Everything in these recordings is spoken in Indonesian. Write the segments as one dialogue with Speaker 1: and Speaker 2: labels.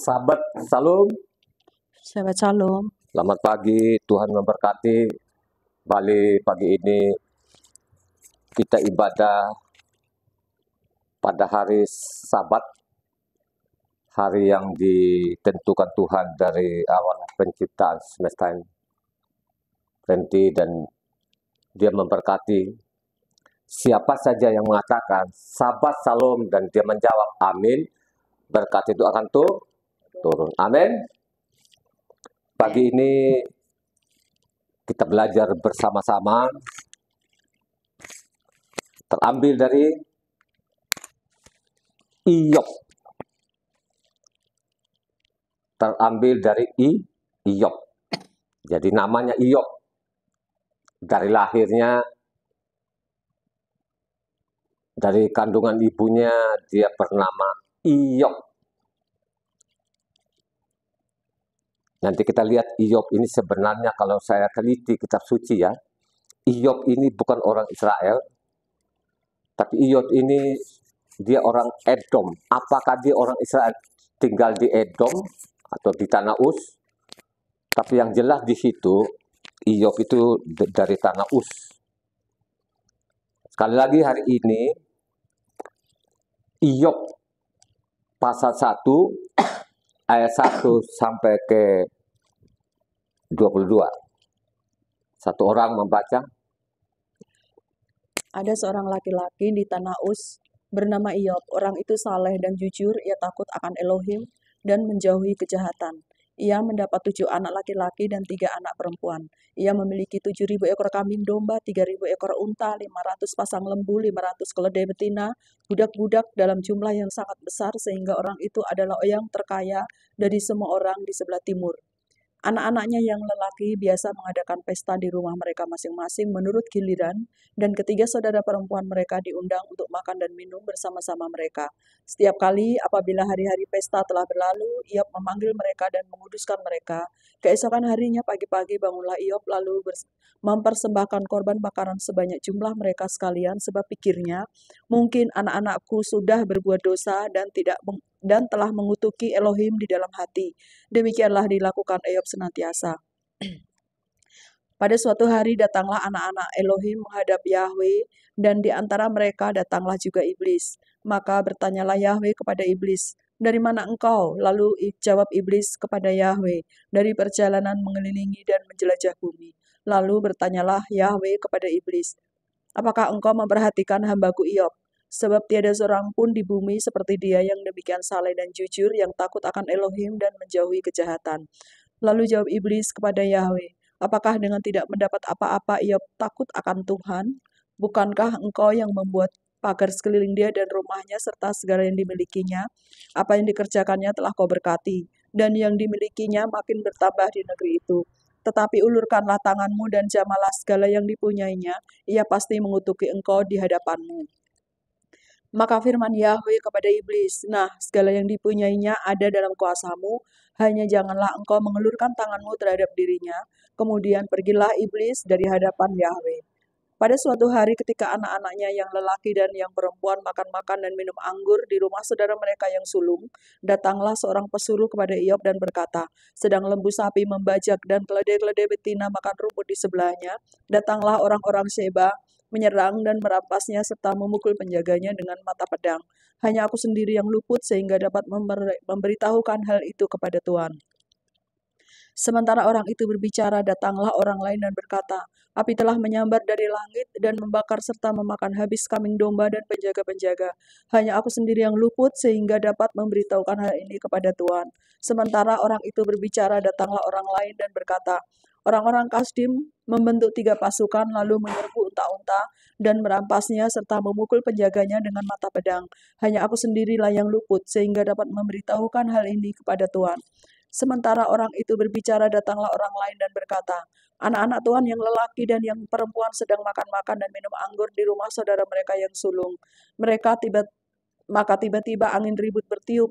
Speaker 1: Sahabat Salam,
Speaker 2: Sahabat Shalom,
Speaker 1: selamat pagi, Tuhan memberkati. Balik pagi ini kita ibadah pada hari Sabat, hari yang ditentukan Tuhan dari awal penciptaan semesta ini. Berhenti dan dia memberkati siapa saja yang mengatakan Sabat Salam dan dia menjawab amin, berkat itu akan turun. Amin. Pagi ini kita belajar bersama-sama, terambil dari Iyop. Iyop. Jadi namanya Iyop. Dari lahirnya, dari kandungan ibunya, dia bernama Iyop. Nanti kita lihat Iyop ini sebenarnya kalau saya teliti kitab suci ya, Iyop ini bukan orang Israel, tapi Iyop ini dia orang Edom. Apakah dia orang Israel tinggal di Edom atau di tanah Uz? Tapi yang jelas di situ Iyop itu dari tanah Uz. Sekali lagi hari ini Iyop pasal 1 ayat 1 sampai ke 22. Satu orang membaca.
Speaker 2: ada seorang laki-laki di tanah Uz bernama Iyop. Orang itu saleh dan jujur, ia takut akan Elohim dan menjauhi kejahatan. Ia mendapat 7 anak laki-laki dan 3 anak perempuan. Ia memiliki 7.000 ekor kambing domba, 3.000 ekor unta, 500 pasang lembu, 500 keledai betina, budak-budak dalam jumlah yang sangat besar, sehingga orang itu adalah yang terkaya dari semua orang di sebelah timur. Anak-anaknya yang lelaki biasa mengadakan pesta di rumah mereka masing-masing menurut giliran, dan ketiga saudara perempuan mereka diundang untuk makan dan minum bersama-sama mereka. Setiap kali apabila hari-hari pesta telah berlalu, Iyop memanggil mereka dan menguduskan mereka. Keesokan harinya pagi-pagi bangunlah Iyop lalu mempersembahkan korban bakaran sebanyak jumlah mereka sekalian, sebab pikirnya, mungkin anak-anakku sudah berbuat dosa dan telah mengutuki Elohim di dalam hati. Demikianlah dilakukan Iyop senantiasa. Pada suatu hari datanglah anak-anak Elohim menghadap Yahweh, dan di antara mereka datanglah juga iblis. Maka bertanyalah Yahweh kepada iblis, "Dari mana engkau?" Lalu jawab iblis kepada Yahweh, "Dari perjalanan mengelilingi dan menjelajah bumi." Lalu bertanyalah Yahweh kepada iblis, "Apakah engkau memperhatikan hambaku Iyop? Sebab tiada seorang pun di bumi seperti dia yang demikian saleh dan jujur, yang takut akan Elohim dan menjauhi kejahatan." Lalu jawab iblis kepada Yahweh, "Apakah dengan tidak mendapat apa-apa Iyop takut akan Tuhan? Bukankah engkau yang membuat pagar sekeliling dia dan rumahnya serta segala yang dimilikinya? Apa yang dikerjakannya telah kau berkati, dan yang dimilikinya makin bertambah di negeri itu. Tetapi ulurkanlah tanganmu dan jamalah segala yang dipunyainya, ia pasti mengutuki engkau di hadapanmu." Maka firman Yahweh kepada iblis, "Nah, segala yang dipunyainya ada dalam kuasamu, hanya janganlah engkau mengelurkan tanganmu terhadap dirinya." Kemudian pergilah iblis dari hadapan Yahweh. Pada suatu hari ketika anak-anaknya yang lelaki dan yang perempuan makan-makan dan minum anggur di rumah saudara mereka yang sulung, datanglah seorang pesuruh kepada Iyop dan berkata, sedang lembu sapi membajak dan keledai-keledai betina makan rumput di sebelahnya, datanglah orang-orang Sheba, menyerang dan merampasnya serta memukul penjaganya dengan mata pedang. Hanya aku sendiri yang luput sehingga dapat memberitahukan hal itu kepada Tuhan. Sementara orang itu berbicara, datanglah orang lain dan berkata, "Api telah menyambar dari langit dan membakar serta memakan habis kambing domba dan penjaga-penjaga. Hanya aku sendiri yang luput sehingga dapat memberitahukan hal ini kepada Tuhan." Sementara orang itu berbicara, datanglah orang lain dan berkata, "Orang-orang Kasdim membentuk 3 pasukan lalu menyerbu unta-unta dan merampasnya serta memukul penjaganya dengan mata pedang. Hanya aku sendirilah yang luput sehingga dapat memberitahukan hal ini kepada Tuhan." Sementara orang itu berbicara, datanglah orang lain dan berkata, "Anak-anak Tuhan yang lelaki dan yang perempuan sedang makan-makan dan minum anggur di rumah saudara mereka yang sulung. Maka tiba-tiba angin ribut bertiup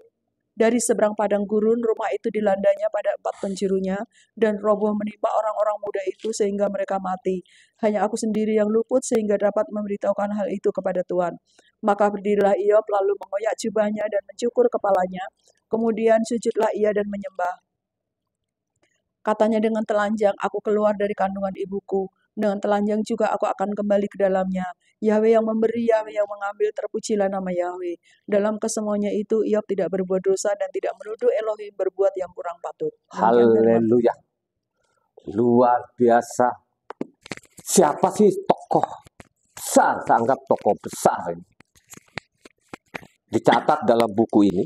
Speaker 2: Dari seberang padang gurun, rumah itu dilandanya pada 4 penjurunya, dan roboh menimpa orang-orang muda itu sehingga mereka mati. Hanya aku sendiri yang luput sehingga dapat memberitahukan hal itu kepada Tuhan. Maka berdirilah Iyob lalu mengoyak jubahnya dan mencukur kepalanya. Kemudian sujudlah ia dan menyembah. Katanya dengan telanjang, aku keluar dari kandungan ibuku. Dengan telanjang juga aku akan kembali ke dalamnya. Yahweh yang memberi, Yahweh yang mengambil, terpujilah nama Yahweh. Dalam kesemuanya itu, Iyob tidak berbuat dosa dan tidak menuduh Elohim berbuat yang kurang patut. Demikian firman.
Speaker 1: Haleluya. Luar biasa. Siapa sih tokoh besar? Saya anggap tokoh besar ini. Dicatat dalam buku ini.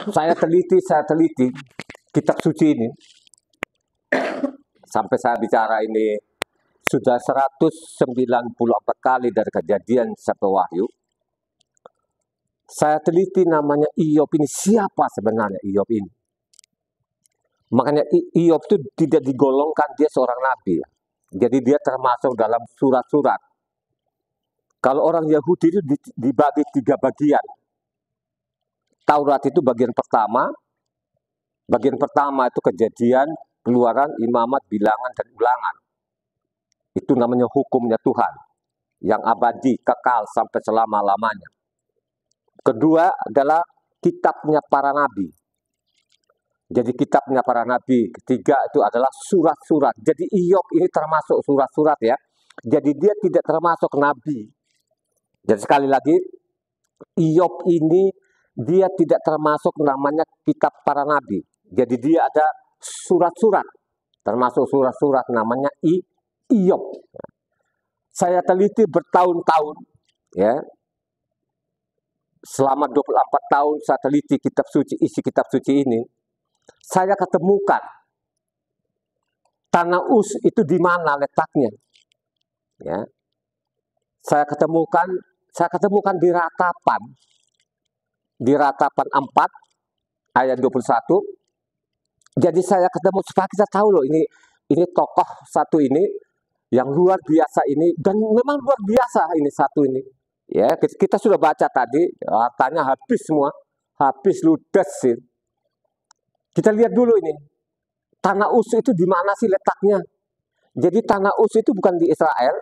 Speaker 1: Saya teliti kitab suci ini. Sampai saya bicara ini sudah 194 kali dari Kejadian sampai Wahyu. Saya teliti namanya Iyob ini. Siapa sebenarnya Iyob ini? Makanya Iyob itu tidak digolongkan dia seorang nabi. Jadi dia termasuk dalam surat-surat. Kalau orang Yahudi itu dibagi 3 bagian. Taurat itu bagian pertama. Bagian pertama itu Kejadian, Keluaran, Imamat, Bilangan, dan Ulangan. Itu namanya hukumnya Tuhan. Yang abadi, kekal sampai selama-lamanya. Kedua adalah kitabnya para nabi. Jadi kitabnya para nabi. Ketiga itu adalah surat-surat. Jadi Iyob ini termasuk surat-surat ya. Jadi dia tidak termasuk nabi. Jadi sekali lagi, Iyob ini dia tidak termasuk namanya kitab para nabi. Jadi dia ada surat-surat. Termasuk surat-surat namanya Iyob. Saya teliti bertahun-tahun ya. Selama 24 tahun saya teliti kitab suci, isi kitab suci ini. Saya ketemukan tanah Uz itu di mana letaknya. Ya. Saya ketemukan di Ratapan. Di Ratapan 4 ayat 21. Jadi saya ketemu supaya kita tahu loh ini tokoh satu ini yang luar biasa ini, dan memang luar biasa ini satu ini. Ya, kita sudah baca tadi, hartanya habis semua, habis ludes sih. Kita lihat dulu ini. Tanah Uz itu di mana sih letaknya? Jadi tanah Uz itu bukan di Israel,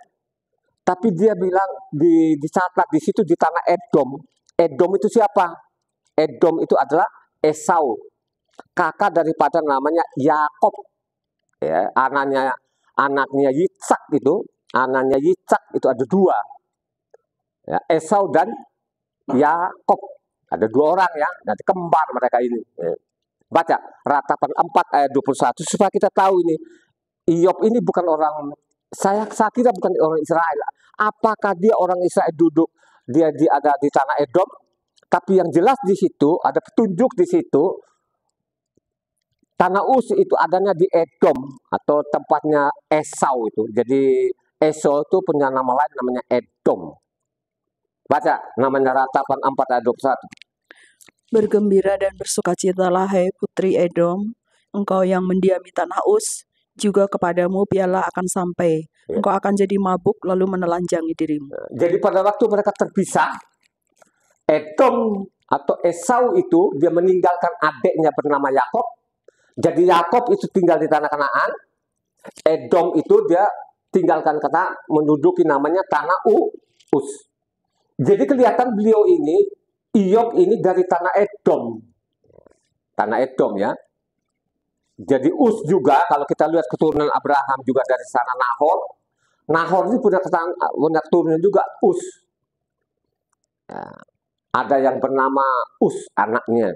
Speaker 1: tapi dia bilang dicatat di situ di tanah Edom. Edom itu siapa? Edom itu adalah Esau, kakak daripada namanya Yakob. Ya, anaknya Yitzhak itu, ada 2. Ya, Esau dan Yakob. Ada 2 orang ya, nanti kembar mereka ini. Ya. Baca Ratapan 4 ayat 21 supaya kita tahu ini. Iyob ini bukan orang, saya kira bukan orang Israel. Apakah dia orang Israel duduk dia ada di tanah Edom? Tapi yang jelas di situ ada petunjuk di situ. Tanah Uz itu adanya di Edom atau tempatnya Esau itu. Jadi Esau itu punya nama lain namanya Edom. Baca namanya Ratapan 4 ayat 21.
Speaker 2: Bergembira dan bersukacitalah hai putri Edom, engkau yang mendiami tanah Uz, juga kepadamu piala akan sampai.
Speaker 1: Ya.
Speaker 2: Engkau akan jadi mabuk lalu menelanjangi dirimu.
Speaker 1: Jadi pada waktu mereka terpisah, Edom atau Esau itu dia meninggalkan adiknya bernama Yakob. Jadi Yakob itu tinggal di tanah Kanaan. Edom itu dia tinggalkan kata menduduki namanya tanah Uz. Jadi kelihatan beliau ini, Iyob ini dari tanah Edom. Tanah Edom ya. Jadi Uz juga, kalau kita lihat keturunan Abraham juga dari sana Nahor. Nahor ini punya keturunan juga Uz. Ya, ada yang bernama Uz anaknya.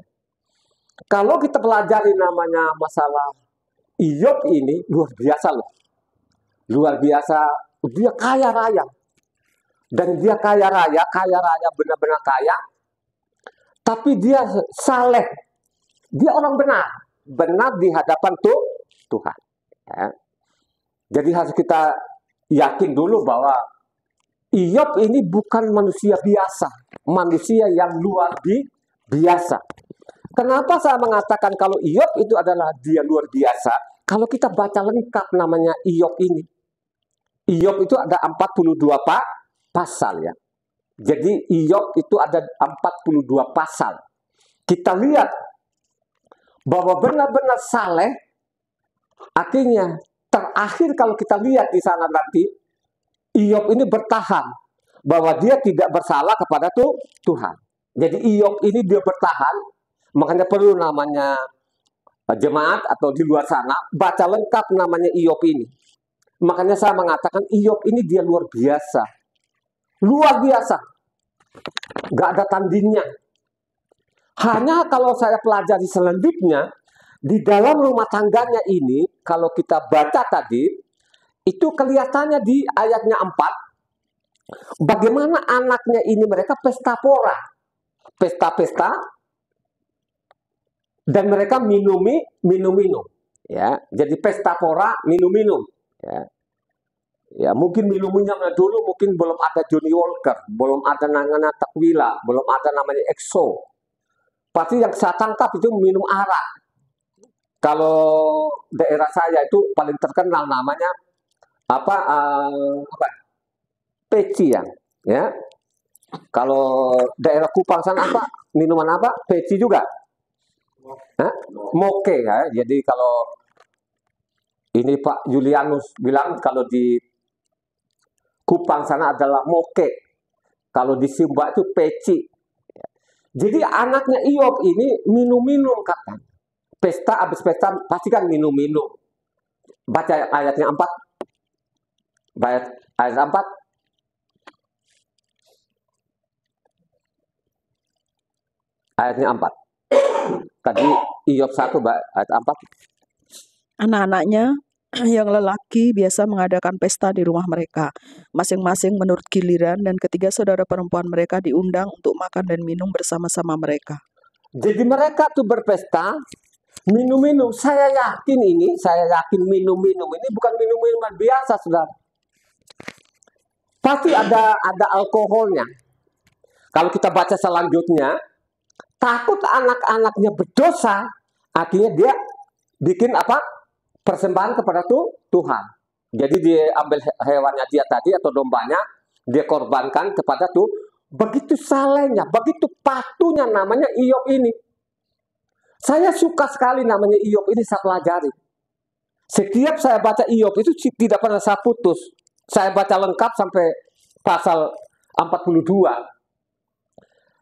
Speaker 1: Kalau kita pelajari namanya masalah Iyob ini luar biasa loh. Luar biasa, dia kaya raya. Dan dia kaya raya benar-benar kaya. Tapi dia saleh. Dia orang benar di hadapan Tuhan. Ya. Jadi harus kita yakin dulu bahwa Iyob ini bukan manusia biasa, manusia yang luar biasa. Kenapa saya mengatakan kalau Iyob itu adalah dia luar biasa? Kalau kita baca lengkap namanya Iyob ini. Iyob itu ada 42 pasal ya. Jadi Iyob itu ada 42 pasal. kita lihat bahwa benar-benar saleh, artinya terakhir kalau kita lihat di sana nanti, Iyop ini bertahan bahwa dia tidak bersalah kepada Tuhan. Jadi Iyop ini dia bertahan, makanya perlu namanya jemaat atau di luar sana baca lengkap namanya Iyop ini. Makanya saya mengatakan Iyop ini dia luar biasa, gak ada tandingnya. Hanya kalau saya pelajari selanjutnya di dalam rumah tangganya ini, kalau kita baca tadi, itu kelihatannya di ayatnya 4, bagaimana anaknya ini mereka pesta-pora, pesta-pesta, dan mereka minum-minum, ya. Jadi pesta-pora, minum-minum, ya. Ya, mungkin minumnya dulu mungkin belum ada Johnny Walker, belum ada namanya Takwila, belum ada namanya EXO. Pasti yang saya tangkap itu minum arak. Kalau daerah saya itu paling terkenal namanya apa peci ya. Kalau daerah Kupang sana apa minuman apa? Peci juga. Hah? Moke ya. Jadi kalau ini Pak Julianus bilang kalau di Kupang sana adalah moke. Kalau di Sumba itu peci. Jadi anaknya Iyop ini minum-minum katanya. Pesta, habis pesta pasti kan minum-minum. Baca ayatnya 4. Baca ayat 4. Ayatnya 4. Tadi Iyop 1 ayat 4.
Speaker 2: Anak-anaknya yang lelaki biasa mengadakan pesta di rumah mereka, masing-masing menurut giliran, dan ketiga saudara perempuan mereka diundang untuk makan dan minum bersama-sama mereka.
Speaker 1: Jadi mereka tuh berpesta, minum-minum. Saya yakin minum-minum ini bukan minum-minuman biasa, saudara. Pasti ada alkoholnya. Kalau kita baca selanjutnya, takut anak-anaknya berdosa, akhirnya dia bikin apa? Persembahan kepada Tuhan. Jadi dia ambil hewannya dia tadi atau dombanya, dia korbankan kepada Tuhan. Begitu salehnya, begitu patuhnya namanya Iyop ini. Saya suka sekali namanya Iyop ini, saya pelajari. Setiap saya baca Iyop itu tidak pernah saya putus. Saya baca lengkap sampai pasal 42.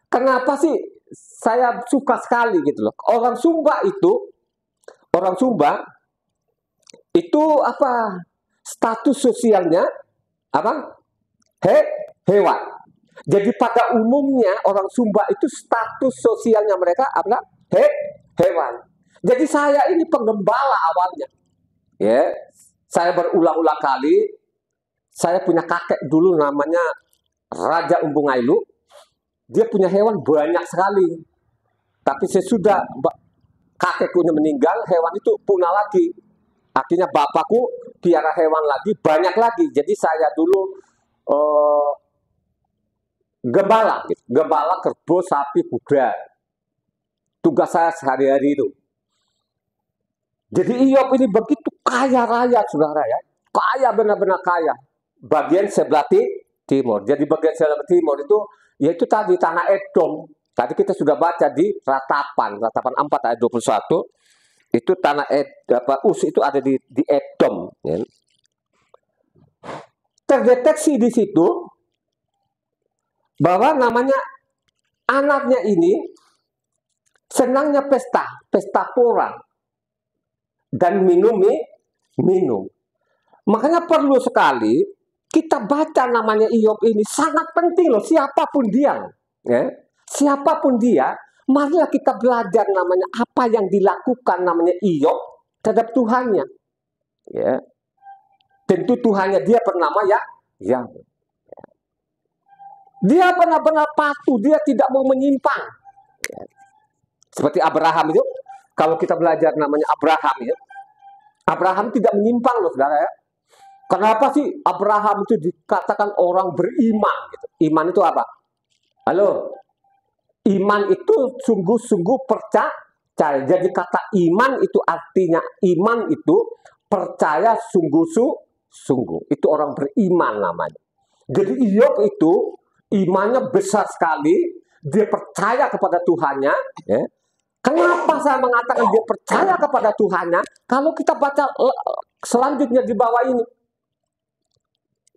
Speaker 1: Kenapa sih saya suka sekali gitu loh. Orang Sumba itu apa status sosialnya apa hewan. Jadi pada umumnya orang Sumba itu status sosialnya mereka apa hewan. Jadi saya ini penggembala awalnya, ya. Saya berulang-ulang kali. Saya punya kakek dulu namanya Raja Umbung Ailu. Dia punya hewan banyak sekali. Tapi sesudah kakekku meninggal, hewan itu punah lagi. Artinya bapakku piara hewan lagi, banyak lagi. Jadi saya dulu gembala kerbau, sapi, kuda. Tugas saya sehari-hari itu. Jadi Iyop ini begitu kaya raya, saudara ya. Kaya, benar-benar kaya. Bagian sebelah timur. Jadi bagian sebelah timur itu, yaitu tadi tanah Edom. Tadi kita sudah baca di Ratapan 4 ayat 21. Itu tanah Uz itu ada di Edom. Ya. Terdeteksi di situ bahwa namanya anaknya ini senangnya pesta pora dan minum. Makanya perlu sekali kita baca namanya Iyop ini, sangat penting loh, siapapun dia. Ya. Siapapun dia, marilah kita belajar namanya apa yang dilakukan namanya Iyop terhadap Tuhannya. Ya. Tentu Tuhannya dia bernama Yahweh. Dia benar-benar patuh, dia tidak mau menyimpang. Ya. Seperti Abraham itu, kalau kita belajar namanya Abraham ya. Abraham tidak menyimpang loh, saudara ya. Kenapa sih Abraham itu dikatakan orang beriman gitu? Iman itu apa? Halo? Iman itu sungguh-sungguh percaya. Jadi kata iman itu artinya iman itu percaya sungguh-sungguh. Itu orang beriman namanya. Jadi Iyop itu imannya besar sekali dia percaya kepada Tuhannya, ya. Kenapa saya mengatakan dia percaya kepada Tuhannya? Kalau kita baca selanjutnya di bawah ini,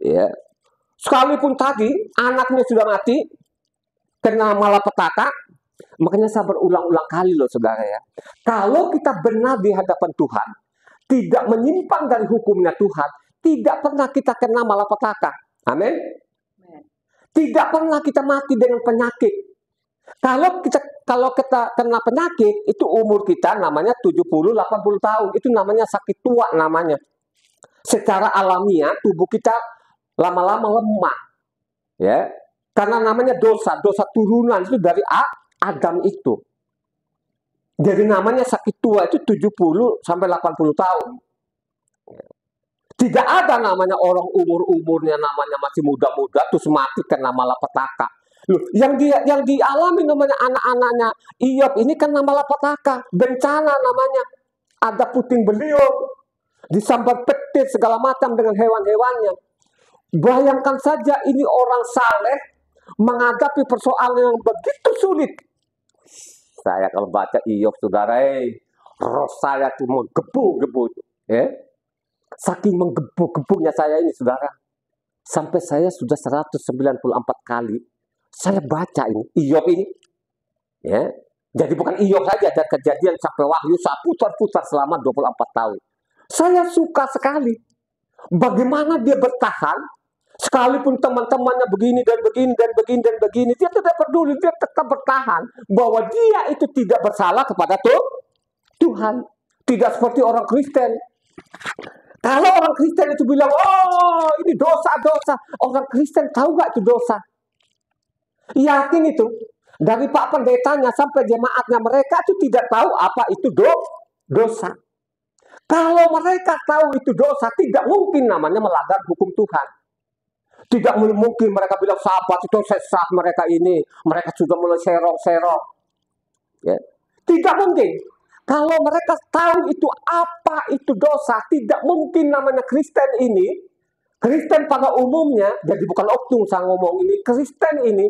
Speaker 1: ya, sekalipun tadi anaknya sudah mati, kena malapetaka, makanya saya berulang-ulang kali loh saudara ya. Kalau kita benar di hadapan Tuhan, tidak menyimpang dari hukumnya Tuhan, tidak pernah kita kena malapetaka. Amin. Tidak pernah kita mati dengan penyakit. Kalau kita kena penyakit, itu umur kita namanya 70-80 tahun. Itu namanya sakit tua namanya. Secara alamiah tubuh kita lama-lama lemah. Ya. Karena namanya dosa turunan itu dari Adam itu. Jadi namanya sakit tua itu 70 sampai 80 tahun. Tidak ada namanya orang umurnya namanya masih muda-muda terus mati kena malapetaka. Loh, yang dialami namanya anak-anaknya Iyop ini kan malapetaka, bencana namanya. Ada puting beliung, disambar petir segala macam dengan hewan-hewannya. Bayangkan saja ini orang saleh menghadapi persoalan yang begitu sulit. Saya kalau baca Iyop saudara, roh saya tuh mau gebu-gebu, ya. Saking menggebu-gebunya saya ini saudara, sampai saya sudah 194 kali saya baca ini Iyop ini, ya. Jadi bukan Iyop saja, dari Kejadian sampai Wahyu saya putar-putar selama 24 tahun. Saya suka sekali bagaimana dia bertahan, sekalipun teman-temannya begini dan begini dan begini dan begini, dia tidak peduli, dia tetap bertahan bahwa dia itu tidak bersalah kepada Tuhan. Tidak seperti orang Kristen. Kalau orang Kristen itu bilang, oh ini dosa-dosa, orang Kristen tahu gak itu dosa? Yakin itu. Dari Pak Pendetanya sampai jemaatnya, mereka itu tidak tahu apa itu dosa. Kalau mereka tahu itu dosa, tidak mungkin namanya melanggar hukum Tuhan. Tidak mungkin mereka bilang sahabat itu sesat mereka ini, mereka sudah mulai serong-serong. Ya. Tidak mungkin. Kalau mereka tahu itu apa itu dosa, tidak mungkin namanya Kristen ini, Kristen pada umumnya, jadi bukan oknum saya ngomong ini, Kristen ini,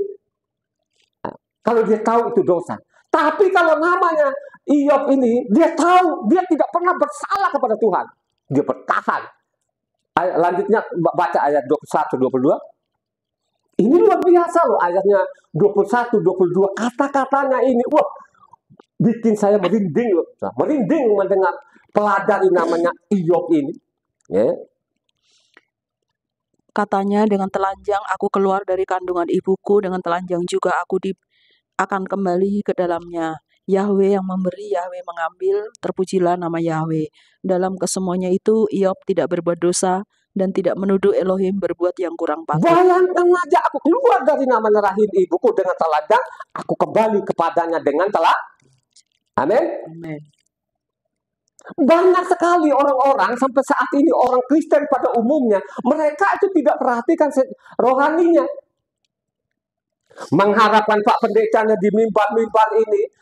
Speaker 1: kalau dia tahu itu dosa. Tapi kalau namanya Iyop ini, dia tahu, dia tidak pernah bersalah kepada Tuhan. Dia bertahan. Lanjutnya baca ayat 21-22. Ini luar biasa loh ayatnya 21-22. Kata-katanya ini, wah, bikin saya merinding loh. Nah, merinding mendengar pelajar namanya Iyop ini. Ya.
Speaker 2: Katanya, dengan telanjang aku keluar dari kandungan ibuku, dengan telanjang juga aku akan kembali ke dalamnya. Yahweh yang memberi, Yahweh mengambil, terpujilah nama Yahweh. Dalam kesemuanya itu, Iyop tidak berbuat dosa dan tidak menuduh Elohim berbuat yang kurang patut.
Speaker 1: Bayangkan aja, aku keluar dari nama rahim ibuku dengan telanjang, aku kembali kepadanya dengan Amin.
Speaker 2: Amin.
Speaker 1: Banyak sekali orang-orang sampai saat ini, orang Kristen pada umumnya, mereka itu tidak perhatikan rohaninya. Mengharapkan Pak Pendetanya di mimbar-mimbar ini,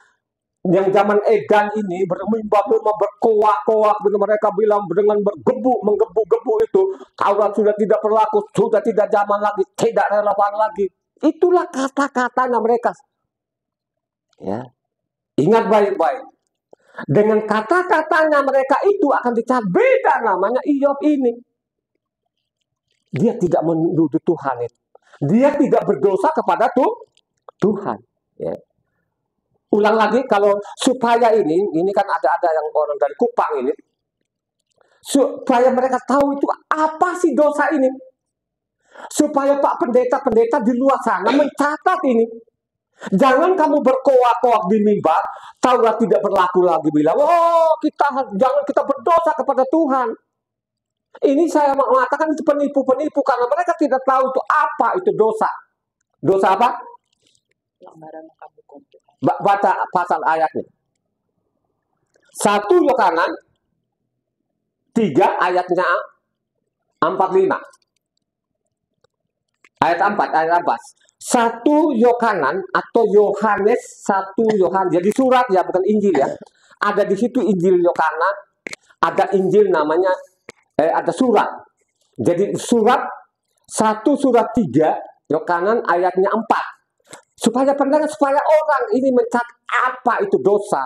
Speaker 1: yang zaman edan ini, bermimbar berkoak-koak, mereka bilang dengan menggebu-gebu itu, Taurat sudah tidak berlaku, sudah tidak zaman lagi, tidak relevan lagi. Itulah kata-katanya mereka. Ya. Ingat baik-baik. Dengan kata-katanya mereka itu akan dicari beda namanya Iyop ini. Dia tidak menuduh Tuhan itu. Dia tidak berdosa kepada Tuhan. Ya. Ulang lagi, kalau supaya ini kan ada yang orang dari Kupang ini, supaya mereka tahu itu apa sih dosa ini. Supaya Pak pendeta-pendeta di luar sana mencatat ini. Jangan kamu berkoak-koak di mimbar, Taurat tidak berlaku lagi, bilang, oh jangan kita berdosa kepada Tuhan. Ini saya mengatakan itu penipu-penipu, karena mereka tidak tahu itu apa itu dosa. Dosa apa? Baca pasal ayatnya. 1 Yohanes 3 ayatnya 45. Ayat 4, ayat 4. 1 Yohanes atau Yohanes 1 Yohanes. Jadi surat ya, bukan Injil ya. Ada di situ Injil Yohanes, ada Injil namanya ada surat. Jadi surat 1 surat 3 Yohanes ayatnya 4. Supaya pendengar, supaya orang ini mencatat apa itu dosa.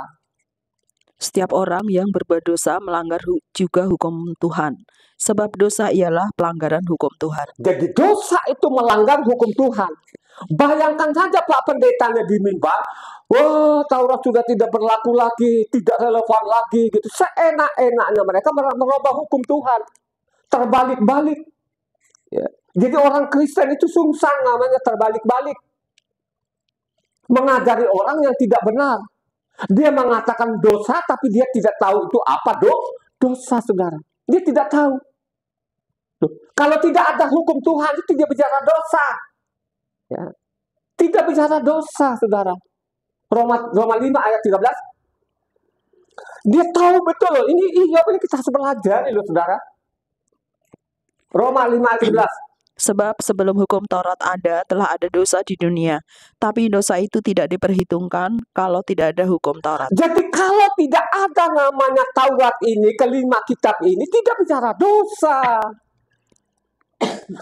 Speaker 2: Setiap orang yang berbuat dosa melanggar juga hukum Tuhan, sebab dosa ialah pelanggaran hukum Tuhan.
Speaker 1: Jadi dosa itu melanggar hukum Tuhan. Bayangkan saja Pak Pendetanya di mimbar, wah Taurat sudah tidak berlaku lagi, tidak relevan lagi gitu. Seenak-enaknya mereka merubah hukum Tuhan. Terbalik-balik. Ya. Jadi orang Kristen itu sungsang namanya terbalik-balik. Mengajari orang yang tidak benar. Dia mengatakan dosa, tapi dia tidak tahu itu apa dosa, saudara. Dia tidak tahu. Loh, kalau tidak ada hukum Tuhan, itu dia bicara dosa. Ya. Tidak bicara dosa, saudara. Roma 5 ayat 13. Dia tahu betul loh. Ini kita harus belajar loh, saudara. Roma 5 ayat 13.
Speaker 2: Sebab sebelum hukum Taurat ada, telah ada dosa di dunia. Tapi dosa itu tidak diperhitungkan kalau tidak ada hukum Taurat.
Speaker 1: Jadi kalau tidak ada namanya Taurat ini, kelima kitab ini, tidak bicara dosa.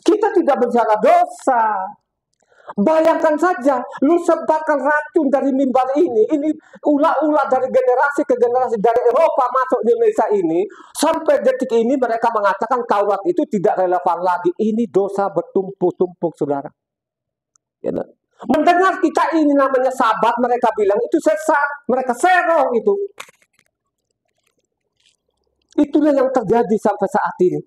Speaker 1: Kita tidak bicara dosa. Bayangkan saja, lu sebarkan racun dari mimbar ini ulah-ulah dari generasi ke generasi, dari Eropa masuk di Indonesia ini, sampai detik ini mereka mengatakan Taurat itu tidak relevan lagi. Ini dosa bertumpuk-tumpuk, saudara. Ya, mendengar kita ini namanya sahabat, mereka bilang itu sesat, mereka serong itu. Itulah yang terjadi sampai saat ini.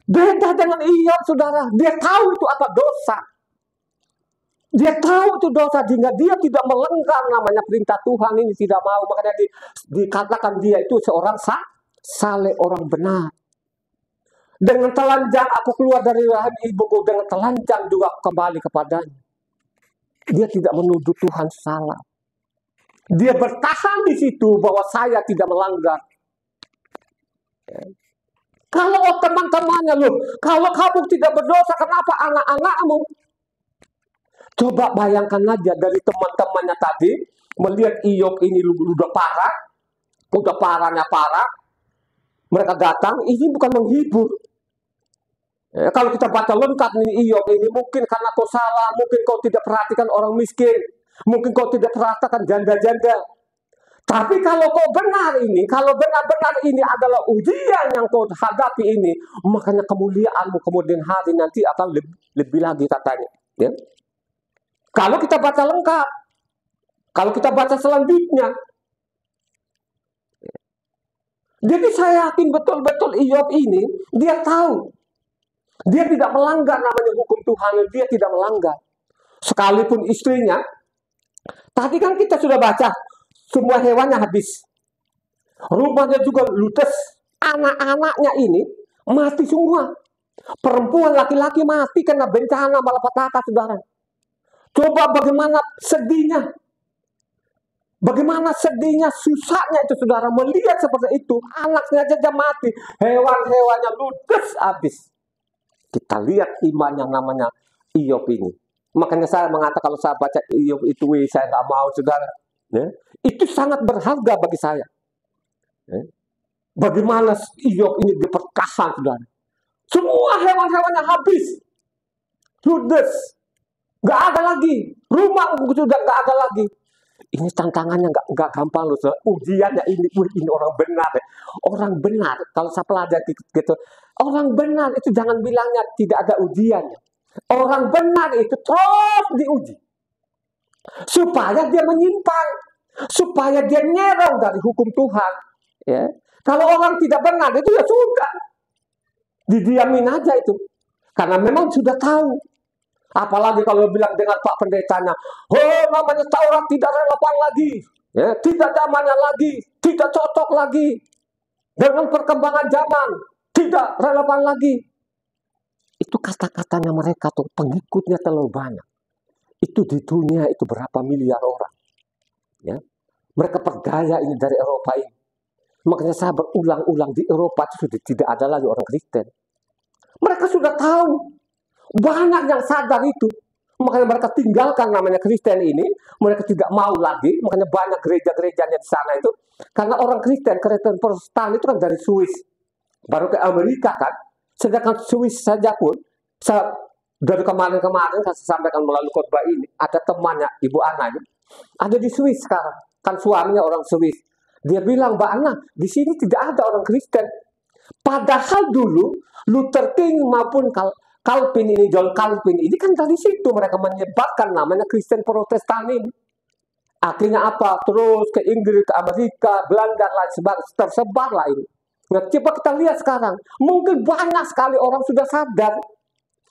Speaker 1: Beda dengan Iyop, saudara. Dia tahu itu apa dosa. Dia tahu itu dosa, sehingga dia tidak melanggar namanya perintah Tuhan ini, tidak mau. Makanya dikatakan dia itu seorang saleh, orang benar. Dengan telanjang aku keluar dari rahim ibuku, dengan telanjang juga kembali kepadanya. Dia tidak menuduh Tuhan salah. Dia bertahan di situ bahwa saya tidak melanggar. Kalau teman-temannya loh, kalau kamu tidak berdosa, kenapa anak-anakmu? Coba bayangkan aja dari teman-temannya tadi, melihat Iyop ini udah parahnya parah. Mereka datang, ini bukan menghibur. Ya, kalau kita baca lengkap ini Iyop ini, mungkin karena kau salah, mungkin kau tidak perhatikan orang miskin, mungkin kau tidak perhatikan janda-janda. Tapi kalau kau benar ini, kalau benar-benar ini adalah ujian yang kau hadapi ini, makanya kemuliaanmu kemudian hari nanti akan lebih lagi katanya. Ya. Kalau kita baca lengkap, kalau kita baca selanjutnya. Jadi saya yakin betul-betul Iyop ini, dia tahu. Dia tidak melanggar namanya hukum Tuhan, dia tidak melanggar. Sekalipun istrinya, tadi kan kita sudah baca, semua hewannya habis. Rumahnya juga ludes. Anak-anaknya ini mati semua. Perempuan, laki-laki mati kena bencana malapetaka, saudara. Coba bagaimana sedihnya. Bagaimana sedihnya, susahnya itu, saudara, melihat seperti itu. Anaknya saja mati. Hewan-hewannya ludes habis. Kita lihat iman yang namanya Iyop ini. Makanya saya mengatakan kalau saya baca Iyop itu, saya nggak mau, saudara. Ya? Itu sangat berharga bagi saya. Ya? Bagaimana Iyop ini diperkahan, saudara. Semua hewan-hewannya habis. Ludes. Gak ada lagi. Rumah sudah gak ada lagi. Ini tantangannya gak gampang loh. Ujiannya ini orang benar. Orang benar. Kalau saya pelajari gitu. Orang benar itu jangan bilangnya tidak ada ujiannya. Orang benar itu terus diuji. Supaya dia menyimpang. Supaya dia nyerong dari hukum Tuhan. Ya. Kalau orang tidak benar itu ya sudah. Didiamin aja itu. Karena memang sudah tahu. Apalagi kalau bilang dengan Pak Pendetanya, oh namanya Taurat tidak relevan lagi, ya, tidak zamannya lagi, tidak cocok lagi dengan perkembangan zaman, tidak relevan lagi. Itu kata-katanya mereka tuh, pengikutnya terlalu banyak. Itu di dunia itu berapa miliar orang, ya. Mereka berdaya ini dari Eropa ini. Makanya saya berulang-ulang di Eropa itu sudah tidak ada lagi orang Kristen. Mereka sudah tahu. Banyak yang sadar itu. Makanya mereka tinggalkan namanya Kristen ini. Mereka tidak mau lagi. Makanya banyak gereja-gerejanya di sana itu. Karena orang Kristen Protestan itu kan dari Swiss. Baru ke Amerika kan. Sedangkan Swiss saja pun Dari kemarin-kemarin saya sampaikan melalui khotbah ini, ada temannya Ibu Ana ini, ada di Swiss sekarang, kan suaminya orang Swiss. Dia bilang, Mbak Ana, di sini tidak ada orang Kristen. Padahal dulu Luther King maupun Calvin ini, John Calvin ini kan dari situ mereka menyebarkan namanya Kristen Protestan ini. Akhirnya apa? Terus ke Inggris, ke Amerika, Belanda, lain sebagainya, tersebar lah ini. Nah, coba kita lihat sekarang, mungkin banyak sekali orang sudah sadar.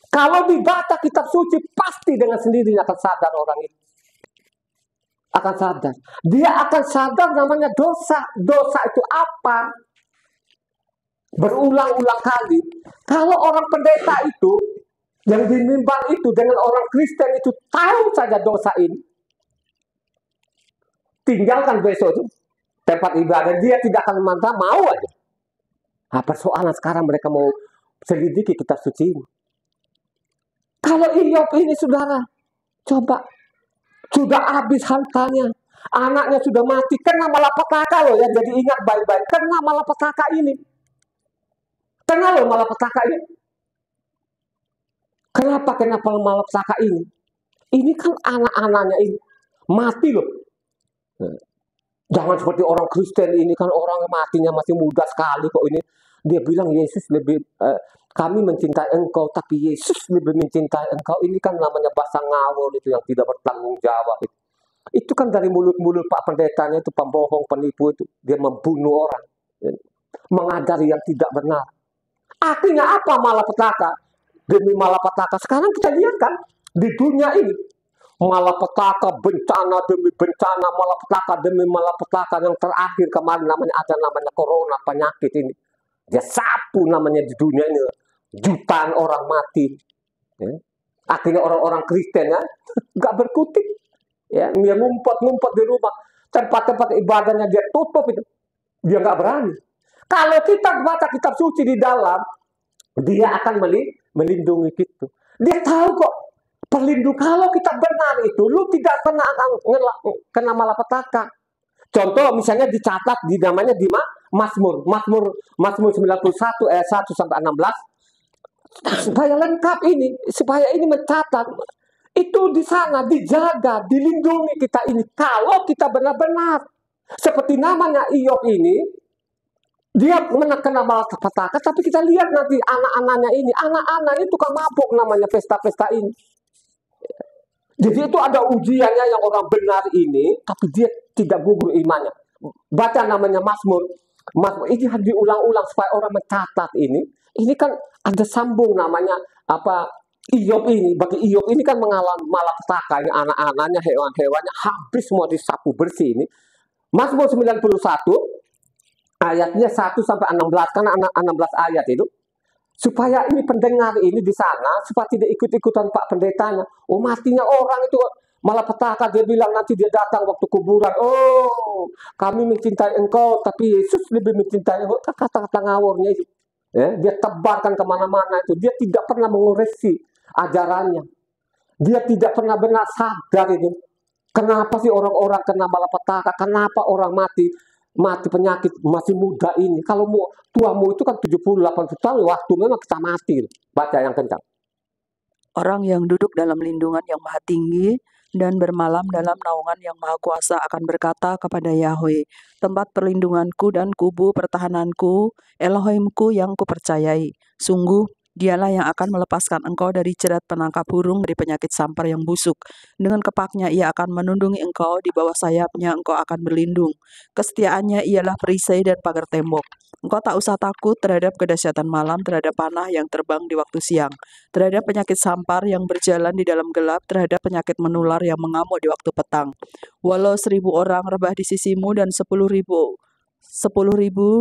Speaker 1: Kalau dibaca kitab suci, pasti dengan sendirinya akan sadar orang itu. Akan sadar. Dia akan sadar namanya dosa. Dosa itu apa? Berulang-ulang kali. Kalau orang pendeta itu, yang di mimbar itu, dengan orang Kristen itu, tahu saja dosa ini. Tinggalkan besok itu, tempat ibadah, dia tidak akan mantap, mau aja. Nah, persoalan sekarang mereka mau selidiki kitab suci ini. Kalau Iyop ini, saudara, coba, sudah habis hartanya, anaknya sudah mati, kena malapetaka loh ya, jadi ingat baik-baik, kena malapetaka ini. Kena loh malapetaka ini. Kenapa malapetaka ini? Ini kan anak-anaknya ini, mati loh. Jangan seperti orang Kristen ini, kan orang matinya masih muda sekali kok ini. Dia bilang Yesus lebih, kami mencintai engkau, tapi Yesus lebih mencintai engkau. Ini kan namanya bahasa ngawur itu yang tidak bertanggung jawab. Itu kan dari mulut-mulut Pak Pendetanya itu, pembohong, penipu itu. Dia membunuh orang, mengajari yang tidak benar. Akhirnya apa malapetaka? Demi malapetaka. Sekarang kita lihat kan di dunia ini, malapetaka, bencana demi bencana, malapetaka demi malapetaka. Yang terakhir kemarin namanya corona, penyakit ini. Dia sapu namanya di dunia ini, jutaan orang mati. Ya. Akhirnya orang-orang Kristen ya nggak berkutik, ya dia ngumpet di rumah, tempat-tempat ibadahnya dia tutup itu, dia nggak berani. Kalau kita baca kitab suci di dalam, dia akan melindungi kita. Dia tahu kok perlindung. Kalau kita benar itu, lu tidak kena malapetaka. Contoh misalnya dicatat di namanya di Mazmur 91 ayat 1 sampai 16. Supaya lengkap ini, supaya ini mencatat. Itu di sana dijaga, dilindungi kita ini. Kalau kita benar-benar seperti namanya Iyop ini, dia kena malapetaka, tapi kita lihat nanti anak-anaknya ini, anak-anak itu tukang mabuk namanya pesta-pesta ini. Jadi itu ada ujiannya yang orang benar ini, tapi dia tidak gugur imannya. Baca namanya Mazmur ini harus diulang-ulang supaya orang mencatat ini. Ini kan ada sambung namanya apa Iyop ini. Bagi Iyop ini kan mengalami malapetaka, ini anak-anaknya, hewan-hewannya habis semua disapu bersih ini. Mazmur 91 ayatnya 1 sampai 16, karena 16 ayat itu. Supaya ini pendengar ini di sana, supaya tidak ikut-ikutan Pak Pendetanya. Oh, matinya orang itu malapetaka, dia bilang nanti dia datang waktu kuburan. Oh, kami mencintai engkau, tapi Yesus lebih mencintai engkau. Kata-kata ngawurnya itu. Ya, dia tebarkan kemana-mana itu. Dia tidak pernah mengoreksi ajarannya. Dia tidak pernah benar sadar itu. Kenapa sih orang-orang kena malapetaka? Kenapa orang mati penyakit masih muda ini? Kalau tuamu itu kan 70-80 tahun, waktu memang kita mati. Baca yang kencang.
Speaker 2: Orang yang duduk dalam lindungan yang maha tinggi dan bermalam dalam naungan yang maha kuasa akan berkata kepada Yahweh, tempat perlindunganku dan kubu pertahananku, Elohimku yang kupercayai. Sungguh, dialah yang akan melepaskan engkau dari jerat penangkap burung, dari penyakit sampar yang busuk. Dengan kepaknya ia akan menundungi engkau, di bawah sayapnya engkau akan berlindung. Kesetiaannya ialah perisai dan pagar tembok. Engkau tak usah takut terhadap kedahsyatan malam, terhadap panah yang terbang di waktu siang, terhadap penyakit sampar yang berjalan di dalam gelap, terhadap penyakit menular yang mengamuk di waktu petang. Walau 1000 orang rebah di sisimu dan 10.000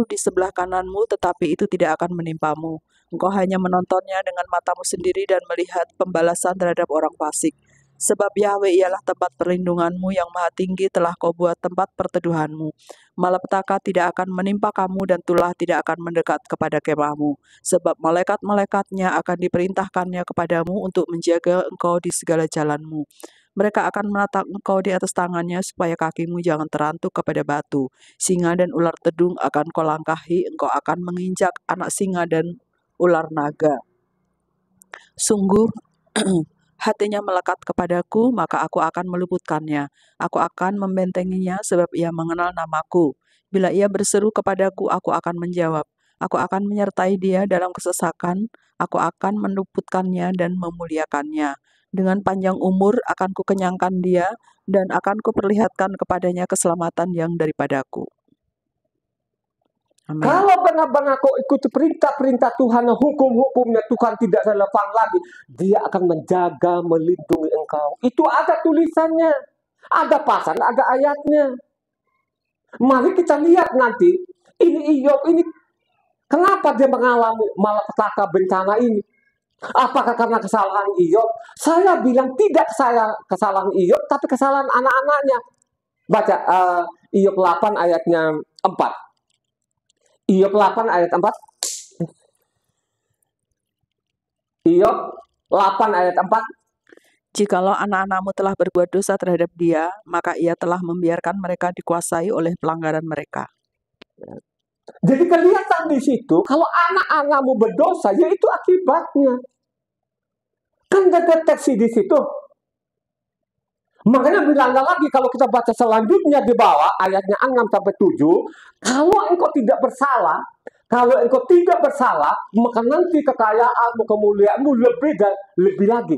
Speaker 2: di sebelah kananmu, tetapi itu tidak akan menimpamu. Engkau hanya menontonnya dengan matamu sendiri dan melihat pembalasan terhadap orang fasik. Sebab Yahweh ialah tempat perlindunganmu, yang maha tinggi telah kau buat tempat perteduhanmu. Malapetaka tidak akan menimpa kamu dan tulah tidak akan mendekat kepada kemahmu. Sebab malaikat-malaikatnya akan diperintahkannya kepadamu untuk menjaga engkau di segala jalanmu. Mereka akan menatang engkau di atas tangannya supaya kakimu jangan terantuk kepada batu. Singa dan ular tedung akan kau langkahi, engkau akan menginjak anak singa dan ular naga. Sungguh Hatinya melekat kepadaku, maka aku akan meluputkannya. Aku akan membentenginya sebab ia mengenal namaku. Bila ia berseru kepadaku, aku akan menjawab. Aku akan menyertai dia dalam kesesakan. Aku akan meluputkannya dan memuliakannya. Dengan panjang umur akan kukenyangkan dia dan akan kuperlihatkan kepadanya keselamatan yang daripadaku. Amin.
Speaker 1: Kalau benar-benar kau ikuti perintah-perintah Tuhan, hukum-hukumnya Tuhan tidak relevan lagi, dia akan menjaga, melindungi engkau. Itu ada tulisannya, ada pasal, ada ayatnya. Mari kita lihat nanti, ini Iyop ini, kenapa dia mengalami malapetaka bencana ini? Apakah karena kesalahan Iyop? Saya bilang tidak kesalahan Iyop, tapi kesalahan anak-anaknya. Baca Iyop 8 ayatnya 4. Iyop 8 ayat 4. Iyop 8 ayat 4.
Speaker 2: Jikalau anak-anakmu telah berbuat dosa terhadap dia, maka ia telah membiarkan mereka dikuasai oleh pelanggaran mereka.
Speaker 1: Jadi kelihatan di situ, kalau anak-anakmu berdosa, ya itu akibatnya. Kan terdeteksi di situ. Makanya bilang lagi, kalau kita baca selanjutnya di bawah, ayatnya 6-7, kalau engkau tidak bersalah, maka nanti kekayaanmu, kemuliaanmu lebih lagi.